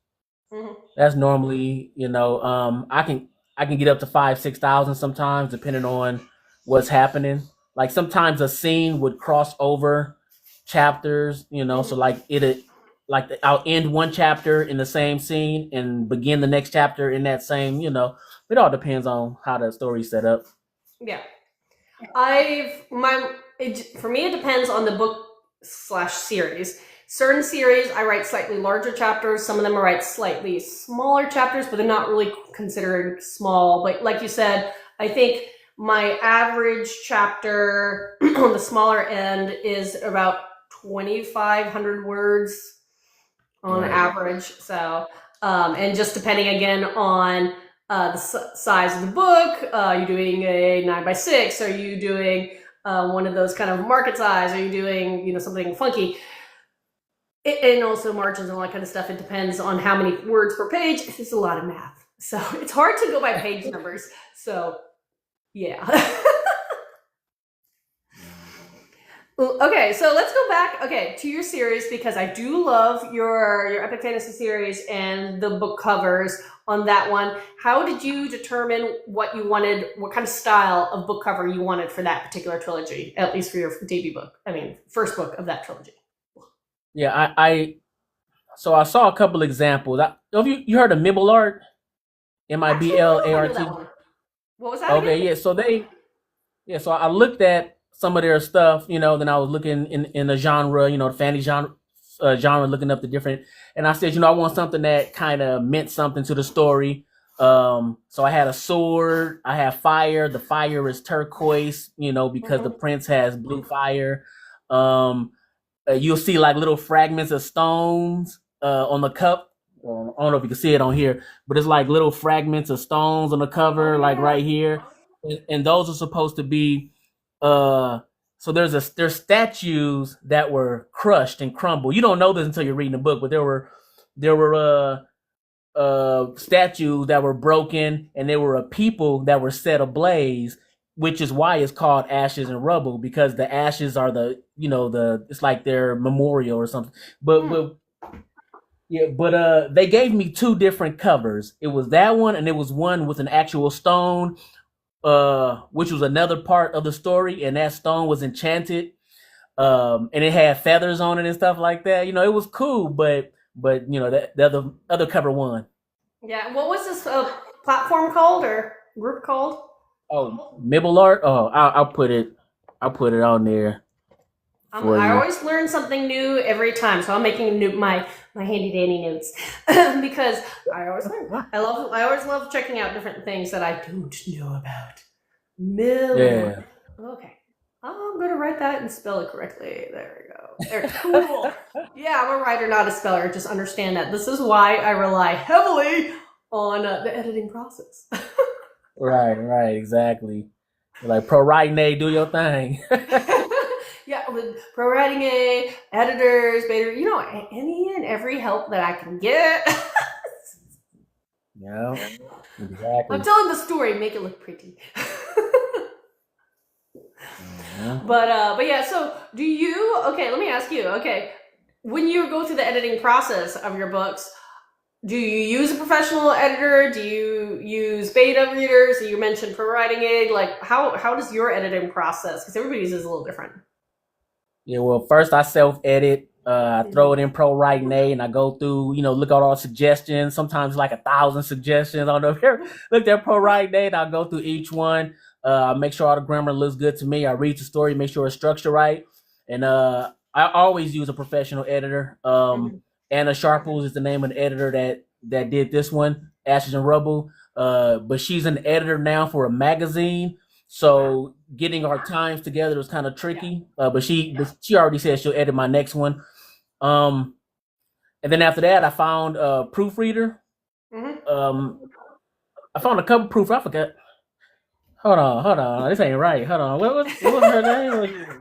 Mm-hmm. That's normally, I can get up to 5-6,000 sometimes, depending on what's happening. Like sometimes a scene would cross over chapters, so I'll end one chapter in the same scene and begin the next chapter in that same, It all depends on how the story's set up. Yeah. For me, it depends on the book / series. Certain series, I write slightly larger chapters. Some of them I write slightly smaller chapters, but they're not really considered small. But like you said, I think my average chapter on the smaller end is about 2,500 words on average. So, and just depending again on the size of the book, you're doing a 9x6, are you doing one of those kind of market size, are you doing something funky, and also margins and all that kind of stuff. It depends on how many words per page. It's a lot of math, so it's hard to go by page numbers. So yeah. Okay, so let's go back to your series, because I do love your epic fantasy series and the book covers on that one. How did you determine what you wanted, what kind of style of book cover you wanted for that particular trilogy, at least for your debut book? I mean, first book of that trilogy. Yeah, so I saw a couple examples. Have you heard of Mibble art? MIBLART? What was that? Okay, again? So I looked at some of their stuff, then I was looking in the genre, the fantasy genre, looking up the different, and I said, I want something that kind of meant something to the story. So I had a sword, I have fire. The fire is turquoise, because the prince has blue fire. You'll see like little fragments of stones on the cup. I don't know if you can see it on here, but it's like little fragments of stones on the cover, like right here, and those are supposed to be. So there's statues that were crushed and crumbled. You don't know this until you're reading the book, but there were statues that were broken, and there were a people that were set ablaze, which is why it's called Ashes and Rubble, because the ashes are it's like their memorial or something. But they gave me two different covers. It was that one, and it was one with an actual stone, which was another part of the story, and that stone was enchanted, and it had feathers on it and stuff like that. It was cool, but the other cover won. Yeah, what was this platform called or group called? Oh, Mibble art. Oh, I'll put it on there. I always learn something new every time, so I'm making my handy dandy notes because I always learn. I always love checking out different things that I don't know about. Yeah. Okay. I'm gonna write that and spell it correctly. There we go. There, cool. Yeah, I'm a writer, not a speller. Just understand that. This is why I rely heavily on the editing process. Right, exactly. Like pro writing A, do your thing. Yeah, with pro writing A, editors, beta, any and every help that I can get. Yeah, exactly. I'm telling the story, make it look pretty. Mm-hmm. But yeah, so do you, let me ask you, when you go through the editing process of your books, do you use a professional editor? Do you use beta readers? You mentioned pro writing aid. Like, how does your editing process? Because everybody's is a little different. Yeah, well, first I self-edit. I throw it in pro writing aid, and I go through, look at all the suggestions. Sometimes like 1,000 suggestions. I don't know if you looked at pro writing aid. I'll go through each one. I make sure all the grammar looks good to me. I read the story, make sure it's structured right, and I always use a professional editor. Mhm. Anna Sharples is the name of the editor that did this one, Ashes and Rubble. But she's an editor now for a magazine. So getting our times together was kind of tricky. But she already said she'll edit my next one. Um, and then after that, I found a proofreader. Mhm. Um, I found a couple proof. I forgot. Hold on. This ain't right. Hold on. What was her name?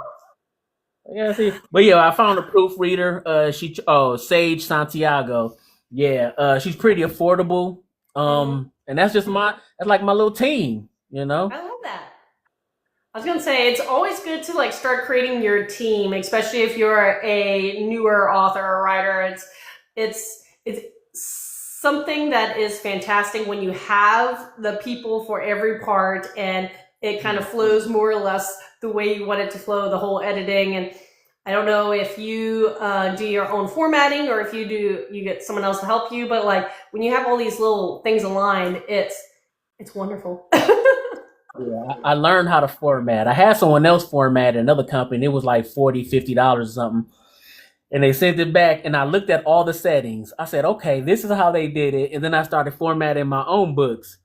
Yeah, see, but yeah, I found a proofreader. Sage Santiago. Yeah, she's pretty affordable. Mhm. And that's like my little team. I love that. I was gonna say it's always good to like start creating your team, especially if you're a newer author or writer. It's something that is fantastic when you have the people for every part and it kind of flows more or less the way you want it to flow, the whole editing. And I don't know if you do your own formatting or if you get someone else to help you, but like when you have all these little things aligned, it's wonderful. Yeah, I learned how to format. I had someone else format another company. It was like $40, $50 or something. And they sent it back, and I looked at all the settings. I said, okay, this is how they did it. And then I started formatting my own books,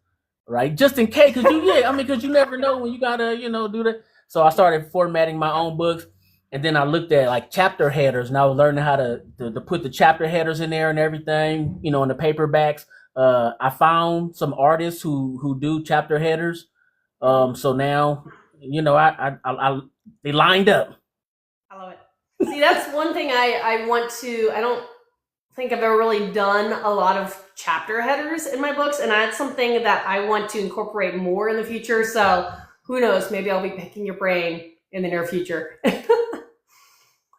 right? Just in case, because you never know when you gotta, do that. So I started formatting my own books, and then I looked at like chapter headers, and I was learning how to put the chapter headers in there and everything, in the paperbacks. I found some artists who do chapter headers. So now, I they lined up. I love it. See, that's one thing I want to. I don't think I've ever really done a lot of chapter headers in my books, and that's something that I want to incorporate more in the future. So who knows? Maybe I'll be picking your brain in the near future.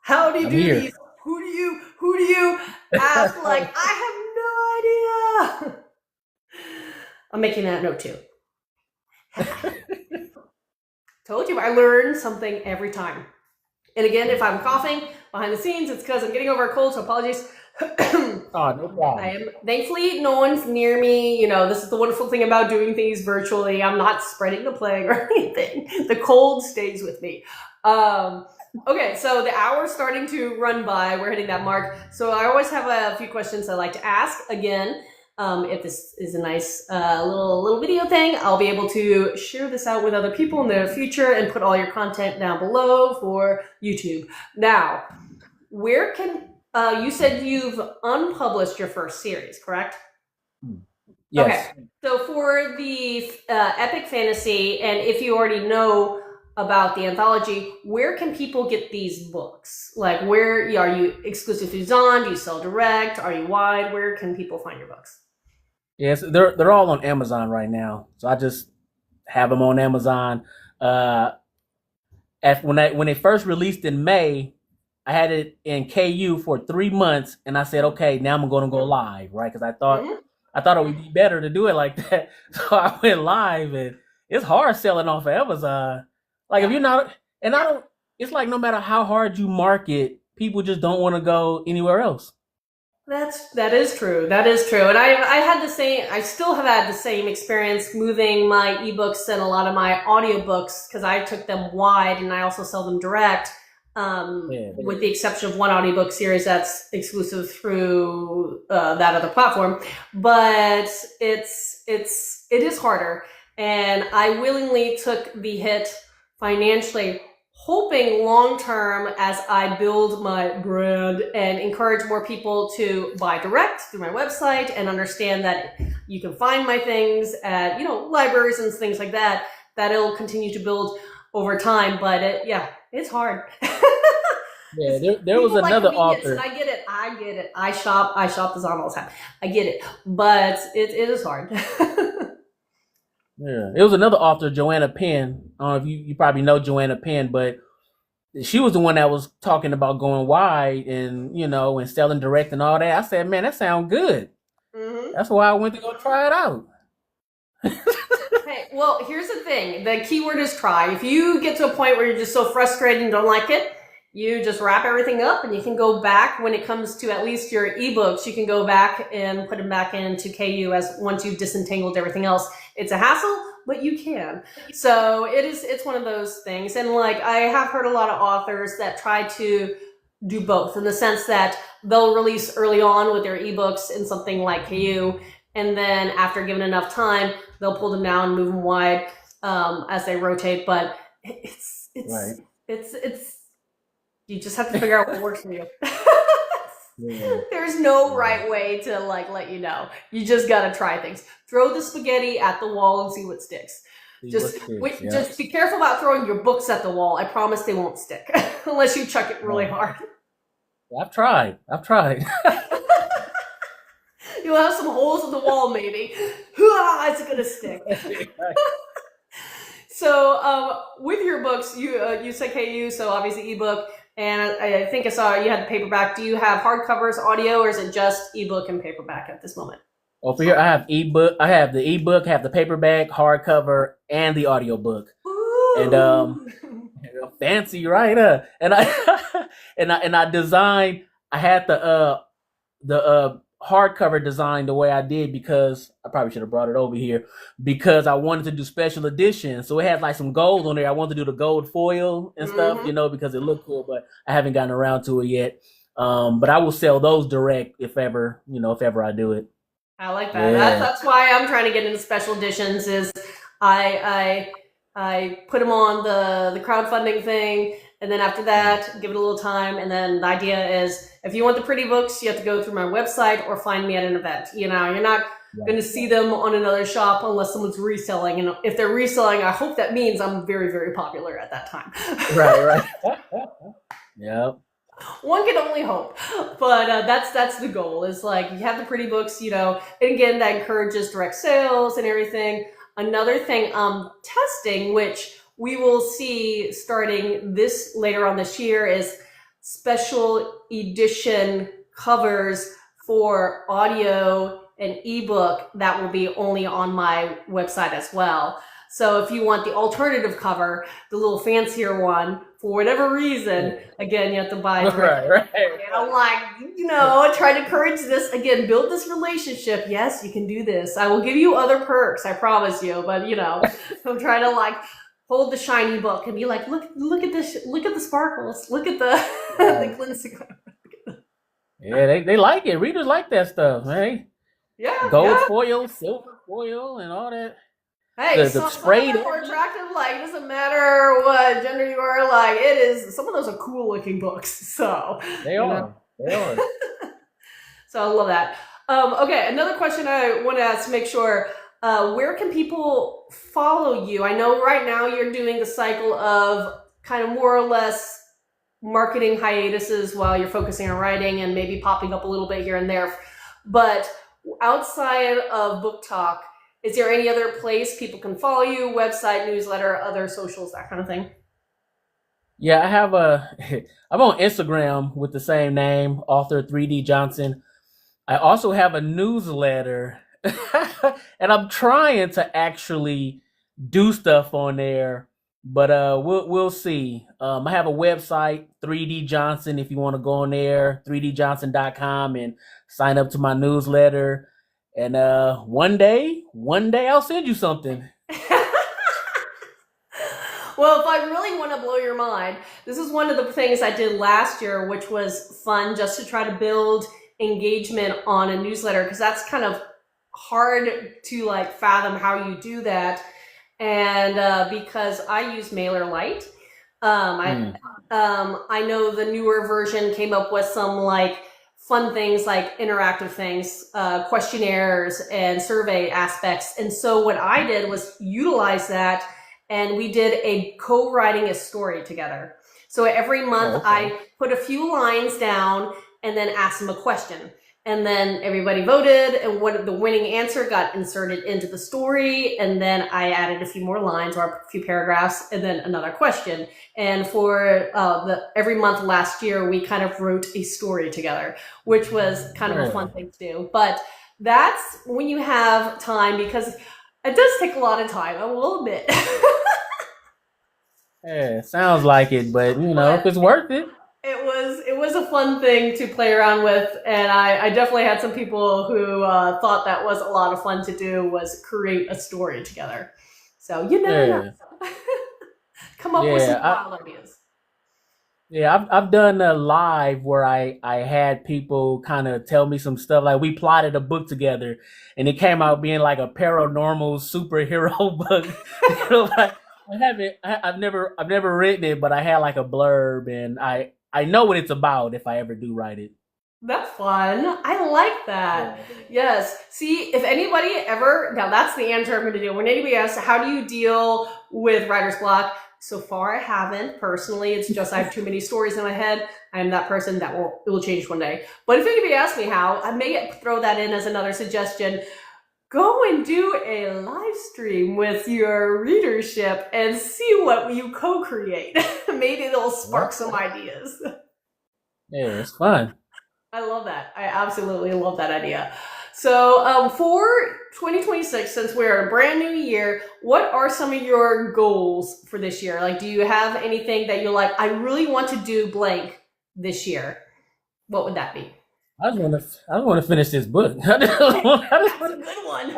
How do you I'm do here. these? Who do you ask? Like, I have no idea. I'm making that note too. Told you I learn something every time. And again, if I'm coughing behind the scenes, it's because I'm getting over a cold, so apologies. Oh, no problem. I am thankfully no one's near me. This is the wonderful thing about doing things virtually. I'm not spreading the plague or anything. The cold stays with me. Okay, so the hour's starting to run by. We're hitting that mark. So I always have a few questions I like to ask. Again, if this is a nice little video thing, I'll be able to share this out with other people in the future and put all your content down below for YouTube. Now, where can you said you've unpublished your first series, correct? Yes. Okay. So for the epic fantasy, and if you already know about the anthology, where can people get these books? Like, where are you exclusive to Zon? Do you sell direct? Are you wide? Where can people find your books? Yes, they're all on Amazon right now. So I just have them on Amazon. When they first released in May, I had it in KU for 3 months, and I said, okay, now I'm going to go live, right? Because Mhm. I thought it would be better to do it like that. So I went live, and it's hard selling off of Amazon. Like if Yeah. you're not, and I don't. It's like no matter how hard you market, people just don't want to go anywhere else. That is true. That is true. And I had the same. I still have had the same experience moving my ebooks and a lot of my audiobooks because I took them wide and I also sell them direct. Yeah. With the exception of one audiobook series that's exclusive through that other platform, but it is harder. And I willingly took the hit financially, hoping long term as I build my brand and encourage more people to buy direct through my website and understand that you can find my things at libraries and things like that. That it'll continue to build over time, but it's hard. Yeah, there was Like another convenience, author. and I get it. I shop the Zon all the time. I get it, but it is hard. Yeah, it was another author, Joanna Penn. I don't know if you probably know Joanna Penn, but she was the one that was talking about going wide and and selling direct and all that. I said, man, that sounds good. Hmm. That's why I went to go try it out. Hey, well, here's the thing. The key word is try. If you get to a point where you're just so frustrated and don't like it, you just wrap everything up and you can go back when it comes to at least your ebooks. You can go back and put them back into KU as once you've disentangled everything else. It's a hassle, but you can. So it's one of those things. And like I have heard a lot of authors that try to do both in the sense that they'll release early on with their ebooks in something like KU, and then after given enough time, they'll pull them down, move them wide as they rotate. But Right. it's you just have to figure out what works for you. Yeah. There's no right way to like let you know. You just gotta try things. Throw the spaghetti at the wall and see what sticks. Just be careful about throwing your books at the wall. I promise they won't stick unless you chuck it really hard. I've tried. You'll have some holes in the wall, maybe. It's gonna stick. So, with your books, you say KU, so obviously ebook, and I think I saw you had the paperback. Do you have hardcovers, audio, or is it just ebook and paperback at this moment? Oh, for here I have ebook. I have the ebook, have the paperback, hardcover, and the audiobook. Ooh. And fancy, right? And I and I designed. I had the hardcover design the way I did because I probably should have brought it over here because I wanted to do special editions. So it had like some gold on there. I wanted to do the gold foil and stuff, because it looked cool, but I haven't gotten around to it yet. But I will sell those direct if ever I do it. I like that. Yeah. That's why I'm trying to get into special editions. Is I put them on the crowdfunding thing, and then after that, give it a little time. And then the idea is, if you want the pretty books, you have to go through my website or find me at an event. You're not going to see them on another shop unless someone's reselling. And if they're reselling, I hope that means I'm very, very popular at that time. Right. Yep. One can only hope, but that's the goal. Is like you have the pretty books, and again that encourages direct sales and everything. Another thing I'm testing, which we will see starting later on this year, is special edition covers for audio and ebook that will be only on my website as well. So if you want the alternative cover, the little fancier one, for whatever reason, again, you have to buy it. Right. And I'm like, try to encourage this. Again, build this relationship. Yes, you can do this. I will give you other perks, I promise you. But, I'm trying to hold the shiny book and be like, look at this, look at the sparkles, look at the, the glistening. Yeah, they like it. Readers like that stuff, man. Yeah. Gold foil, silver foil, and all that. Hey, the spray more attractive. It doesn't matter what gender you are. It is. Some of those are cool looking books. So they are. So I love that. Okay, another question I want to ask to make sure. Where can people follow you? I know right now you're doing the cycle of kind of more or less marketing hiatuses while you're focusing on writing and maybe popping up a little bit here and there. But outside of Book Talk, is there any other place people can follow you? Website, newsletter, other socials, that kind of thing? Yeah, I'm on Instagram with the same name, author 3D Johnson. I also have a newsletter and I'm trying to actually do stuff on there, but we'll see. I have a website, 3D Johnson, if you want to go on there, 3djohnson.com and sign up to my newsletter. And one day I'll send you something. Well, if I really want to blow your mind, this is one of the things I did last year, which was fun, just to try to build engagement on a newsletter, because that's kind of hard to fathom how you do that. And because I use MailerLite, I know the newer version came up with some fun things like interactive things, questionnaires and survey aspects. And so what I did was utilize that, and we did a co-writing a story together. So every month I put a few lines down and then asked them a question. And then everybody voted, and what the winning answer got inserted into the story. And then I added a few more lines or a few paragraphs, and then another question. And for every month last year, we kind of wrote a story together, which was kind of a fun thing to do. But that's when you have time, because it does take a lot of time, I will admit. Yeah, sounds like it, but if it's worth it. It was a fun thing to play around with, and I definitely had some people who thought that was a lot of fun to do, was create a story together. So you never know. Come up with some wild ideas. Yeah, I've done a live where I had people kind of tell me some stuff. Like we plotted a book together, and it came out being like a paranormal superhero book. Like I've never written it, but I had like a blurb, and I know what it's about if I ever do write it. That's fun. I like that. Yeah. Yes. See, if anybody ever, now that's the answer I'm going to do. When anybody asks, how do you deal with writer's block? So far, I haven't personally. It's just I have too many stories in my head. I am that person that it will change one day. But if anybody asks me how, I may throw that in as another suggestion. Go and do a live stream with your readership and see what you co-create. Maybe it'll spark some ideas. Yeah, it's fun. I love that. I absolutely love that idea. So, for 2026, since we're in a brand new year, what are some of your goals for this year? Like, do you have anything that you're like, I really want to do blank this year? What would that be? I just want to finish this book. That's a good one. I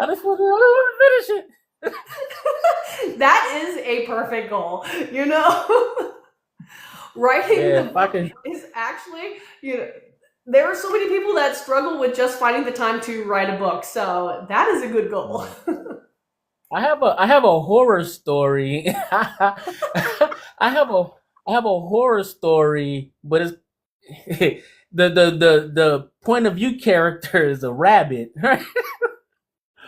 just want to finish it. That is a perfect goal. You know, writing Yeah, the if I book can. is actually, there are so many people that struggle with just finding the time to write a book. So that is a good goal. I have a horror story. I have a I have a horror story, but it's the point of view character is a rabbit. Right?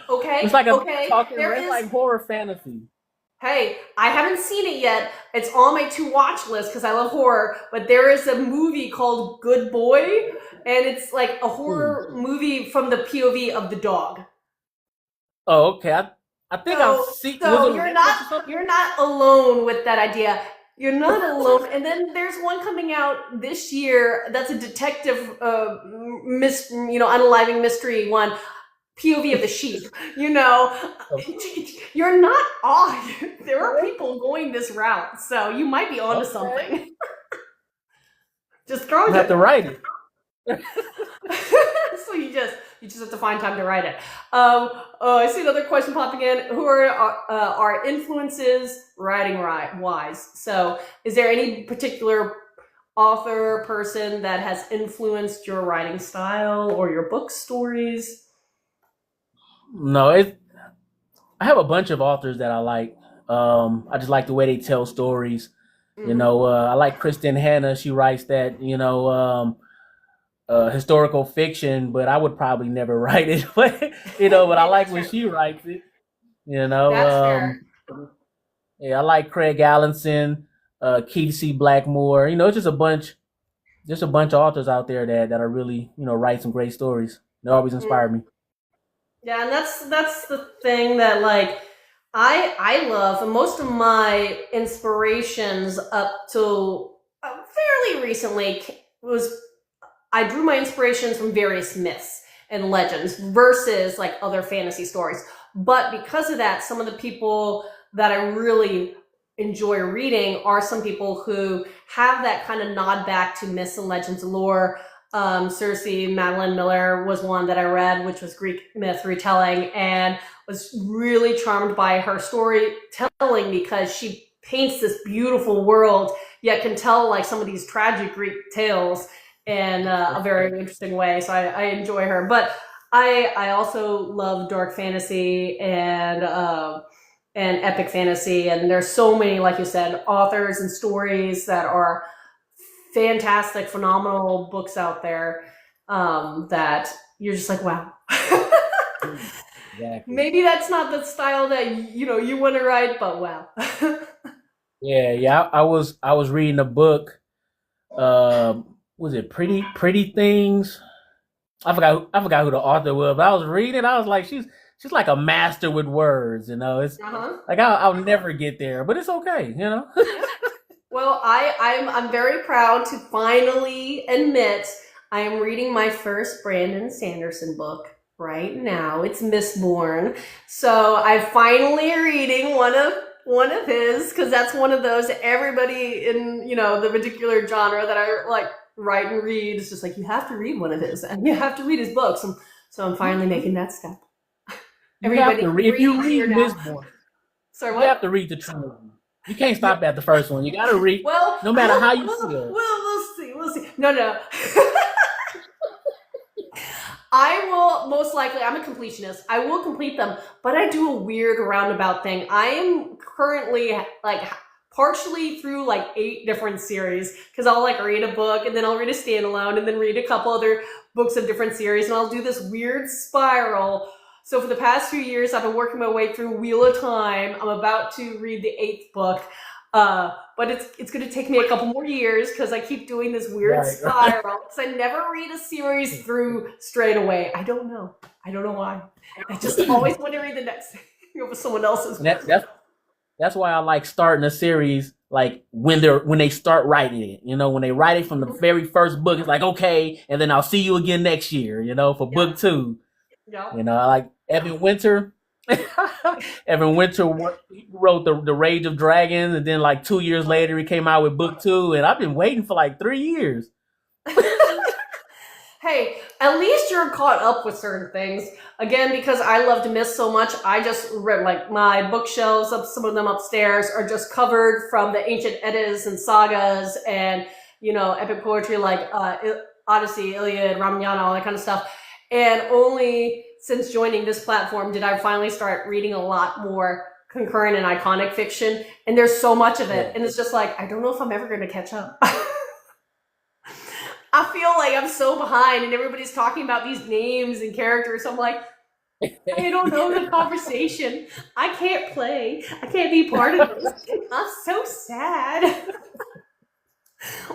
Okay, It's like a okay. talking. There It's is. like horror fantasy. Hey, I haven't seen it yet. It's on my to watch list because I love horror. But there is a movie called Good Boy, and it's like a Hmm. horror movie from the POV of the dog. Oh, okay. I think I've So, seen. Was so it on Netflix or something? you're not alone with that idea. You're not alone. And then there's one coming out this year that's a detective, unaliving mystery one. POV of the sheep. You know, Oh, you're not odd. There are people going this route, so you might be onto okay. something. Just I throwing have it. to write it. So you just have to find time to write it. I see another question popping in. Who are our influences writing wise? So, is there any particular author person that has influenced your writing style or your book stories? No, I have a bunch of authors that I like. I just like the way they tell stories. Mm-hmm. I like Kristen Hanna. She writes that, historical fiction, but I would probably never write it. But I Hey, like that's when fair. she writes it. You know, That's fair. yeah, I like Craig Allenson, Keith C. Blackmore. It's just a bunch of authors out there that are really, write some great stories. They always inspire me. Yeah, and that's the thing that like I love. And most of my inspirations up till fairly recently was I drew my inspirations from various myths and legends versus like other fantasy stories. But because of that, some of the people that I really enjoy reading are some people who have that kind of nod back to myths and legends and lore. Circe Madeline Miller was one that I read, which was Greek myth retelling, and was really charmed by her storytelling because she paints this beautiful world, yet can tell like some of these tragic Greek tales in a very interesting way. So I enjoy her, but I also love dark fantasy and epic fantasy, and there's so many, like you said, authors and stories that are fantastic, phenomenal books out there that you're just like, wow. Exactly. Maybe that's not the style that you want to write, but wow. Yeah, yeah. I was reading a book. Was it Pretty Things? I forgot who the author was, but I was reading. I was like, she's like a master with words. It's Uh-huh. like I'll never get there, but it's okay. Yeah. Well, I'm very proud to finally admit I am reading my first Brandon Sanderson book right now. It's Mistborn. So I'm finally reading one of his because that's one of those everybody in the particular genre that I like write and read. It's just like you have to read one of his and you have to read his books. And so I'm finally making that step. You have Everybody to read if you breathe read here now. Mistborn. Sorry, You have what? to read the trilogy. You can't stop at the first one. You got to read, Well, no I matter how don't. you Well, feel. Let's see. No. I will most likely, I'm a completionist. I will complete them, but I do a weird roundabout thing. I am currently like partially through like 8 different series because I'll like read a book and then I'll read a standalone and then read a couple other books of different series and I'll do this weird spiral. So for the past few years, I've been working my way through Wheel of Time. I'm about to read the 8th book. But it's going to take me a couple more years because I keep doing this weird spiral. Because I never read a series through straight away. I don't know why. I just always want to read the next thing over someone else's. That's why I like starting a series like when they start writing it. You know, when they write it from the very first book, it's like okay, and then I'll see you again next year. You know, for book 2. Yeah. You know, I like Evan Winter. Evan Winter wrote the Rage of Dragons, and then like 2 years later he came out with book 2, and I've been waiting for like 3 years. Hey, at least you're caught up with certain things. Again, because I love to miss so much, I just read like my bookshelves, some of them upstairs are just covered from the ancient Eddas and sagas and, you know, epic poetry like Odyssey, Iliad, Ramayana, all that kind of stuff. And only since joining this platform did I finally start reading a lot more concurrent and iconic fiction. And there's so much of it. And it's just like, I don't know if I'm ever going to catch up. I feel like I'm so behind and everybody's talking about these names and characters. I'm like, I don't know the conversation. I can't play. I can't be part of this. I'm so sad.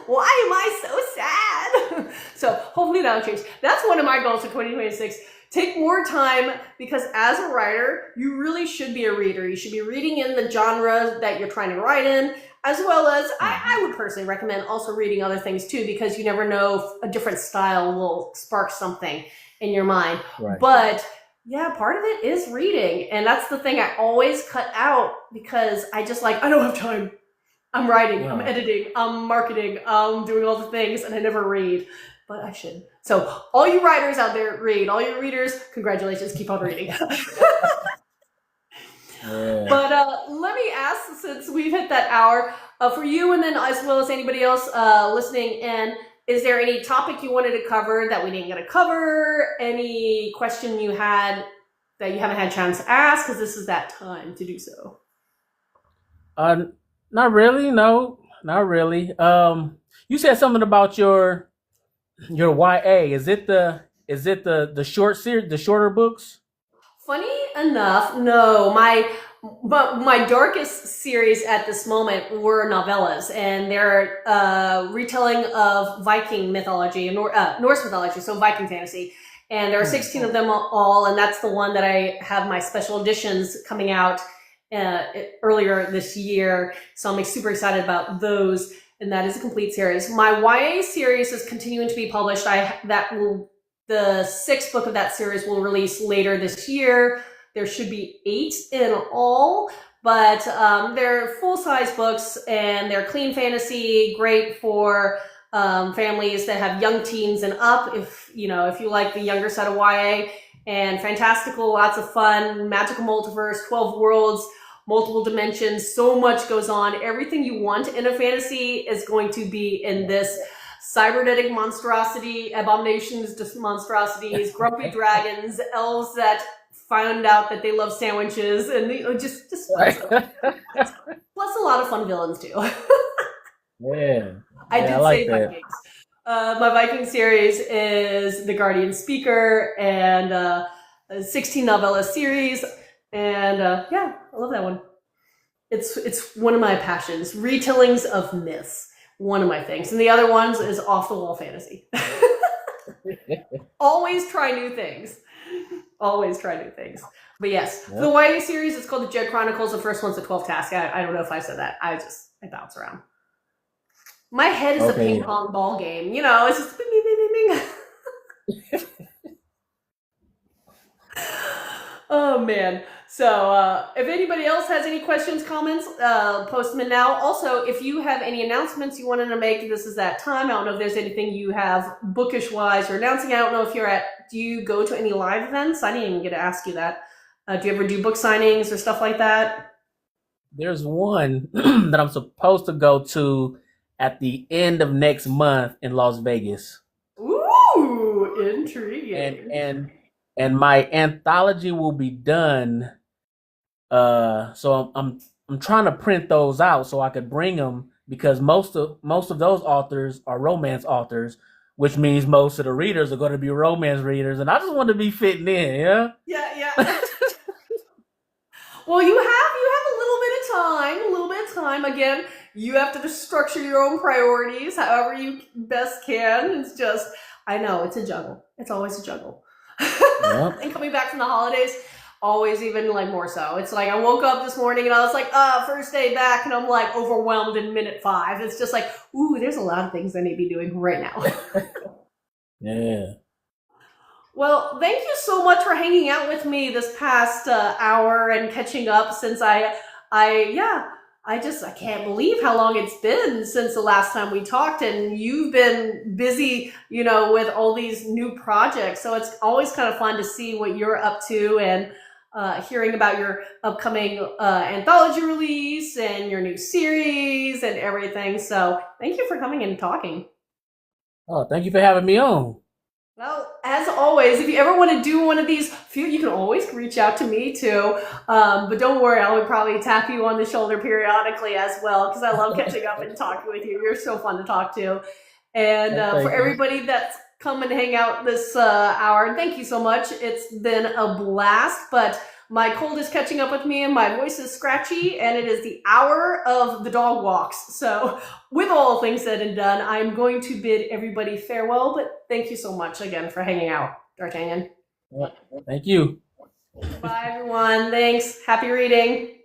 Why am I so sad? So hopefully that'll change. That's one of my goals for 2026. Take more time because as a writer, you really should be a reader. You should be reading in the genre that you're trying to write in, as well as I would personally recommend also reading other things too, because you never know if a different style will spark something in your mind. Right. But yeah, part of it is reading. And that's the thing I always cut out because I just like, I don't have time. I'm writing, I'm editing, I'm marketing, I'm doing all the things, and I never read, but I should. So all you writers out there, read. All your readers, congratulations, keep on reading. But let me ask, since we've hit that hour, for you and then as well as anybody else listening in, is there any topic you wanted to cover that we didn't get to cover? Any question you had that you haven't had a chance to ask? Because this is that time to do so. Not really. No, not really. You said something about your YA. Is it the short series, the shorter books? Funny enough, no. My darkest series at this moment were novellas, and they're retelling of Viking mythology, Norse mythology, so Viking fantasy. And there are 16 of them all, and that's the one that I have my special editions coming out earlier this year. So I'm super excited about those, and that is a complete series. My YA series is continuing to be published. The 6th book of that series will release later this year. There should be 8 in all, but they're full-size books and they're clean fantasy, great for families that have young teens and up. If you like the younger side of YA, and fantastical, lots of fun, magical multiverse, 12 worlds, multiple dimensions, so much goes on. Everything you want in a fantasy is going to be in this. Cybernetic monstrosity, abominations, monstrosities, grumpy dragons, elves that found out that they love sandwiches, and just fun stuff. Plus a lot of fun villains too. I did like say Vikings. My Viking series is The Guardian Speaker and a 16 novella series, and I love that one. It's one of my passions, retellings of myths. One of my things. And the other ones is off-the-wall fantasy. Always try new things. Always try new things. But yes, the YA series is called The Jed Chronicles. The first one's the 12 Task. I don't know if I said that. I bounce around. My head is a ping pong ball game. It's just bing, bing, bing, bing, bing. Oh, man. So if anybody else has any questions, comments, post them in now. Also, if you have any announcements you wanted to make, this is that time. I don't know if there's anything you have bookish-wise or announcing. I don't know if do you go to any live events? I didn't even get to ask you that. Do you ever do book signings or stuff like that? There's one that I'm supposed to go to at the end of next month in Las Vegas. Ooh, intriguing. And my anthology will be done. So I'm trying to print those out so I could bring them, because most of those authors are romance authors, which means most of the readers are going to be romance readers, and I just want to be fitting in. Yeah. Yeah. Well, you have a little bit of time. Again, you have to just structure your own priorities however you best can. It's just, I know, it's a juggle. It's always a juggle. Yep. And coming back from the holidays, always even like more so. It's like I woke up this morning and I was like, first day back, and I'm like overwhelmed in minute 5. It's just like, ooh, there's a lot of things I need to be doing right now. Yeah. Well, thank you so much for hanging out with me this past hour and catching up, since I can't believe how long it's been since the last time we talked, and you've been busy, with all these new projects. So it's always kind of fun to see what you're up to, and hearing about your upcoming anthology release and your new series and everything. So thank you for coming and talking. Oh, thank you for having me on. Well, as always, if you ever want to do one of these, you can always reach out to me too. But don't worry, I'll probably tap you on the shoulder periodically as well, because I love catching up and talking with you. You're so fun to talk to. And for everybody that's come and hang out this hour, thank you so much. It's been a blast, but my cold is catching up with me and my voice is scratchy, and it is the hour of the dog walks. So with all things said and done, I'm going to bid everybody farewell, but thank you so much again for hanging out, Dartanyan. Thank you. Bye, everyone. Thanks. Happy reading.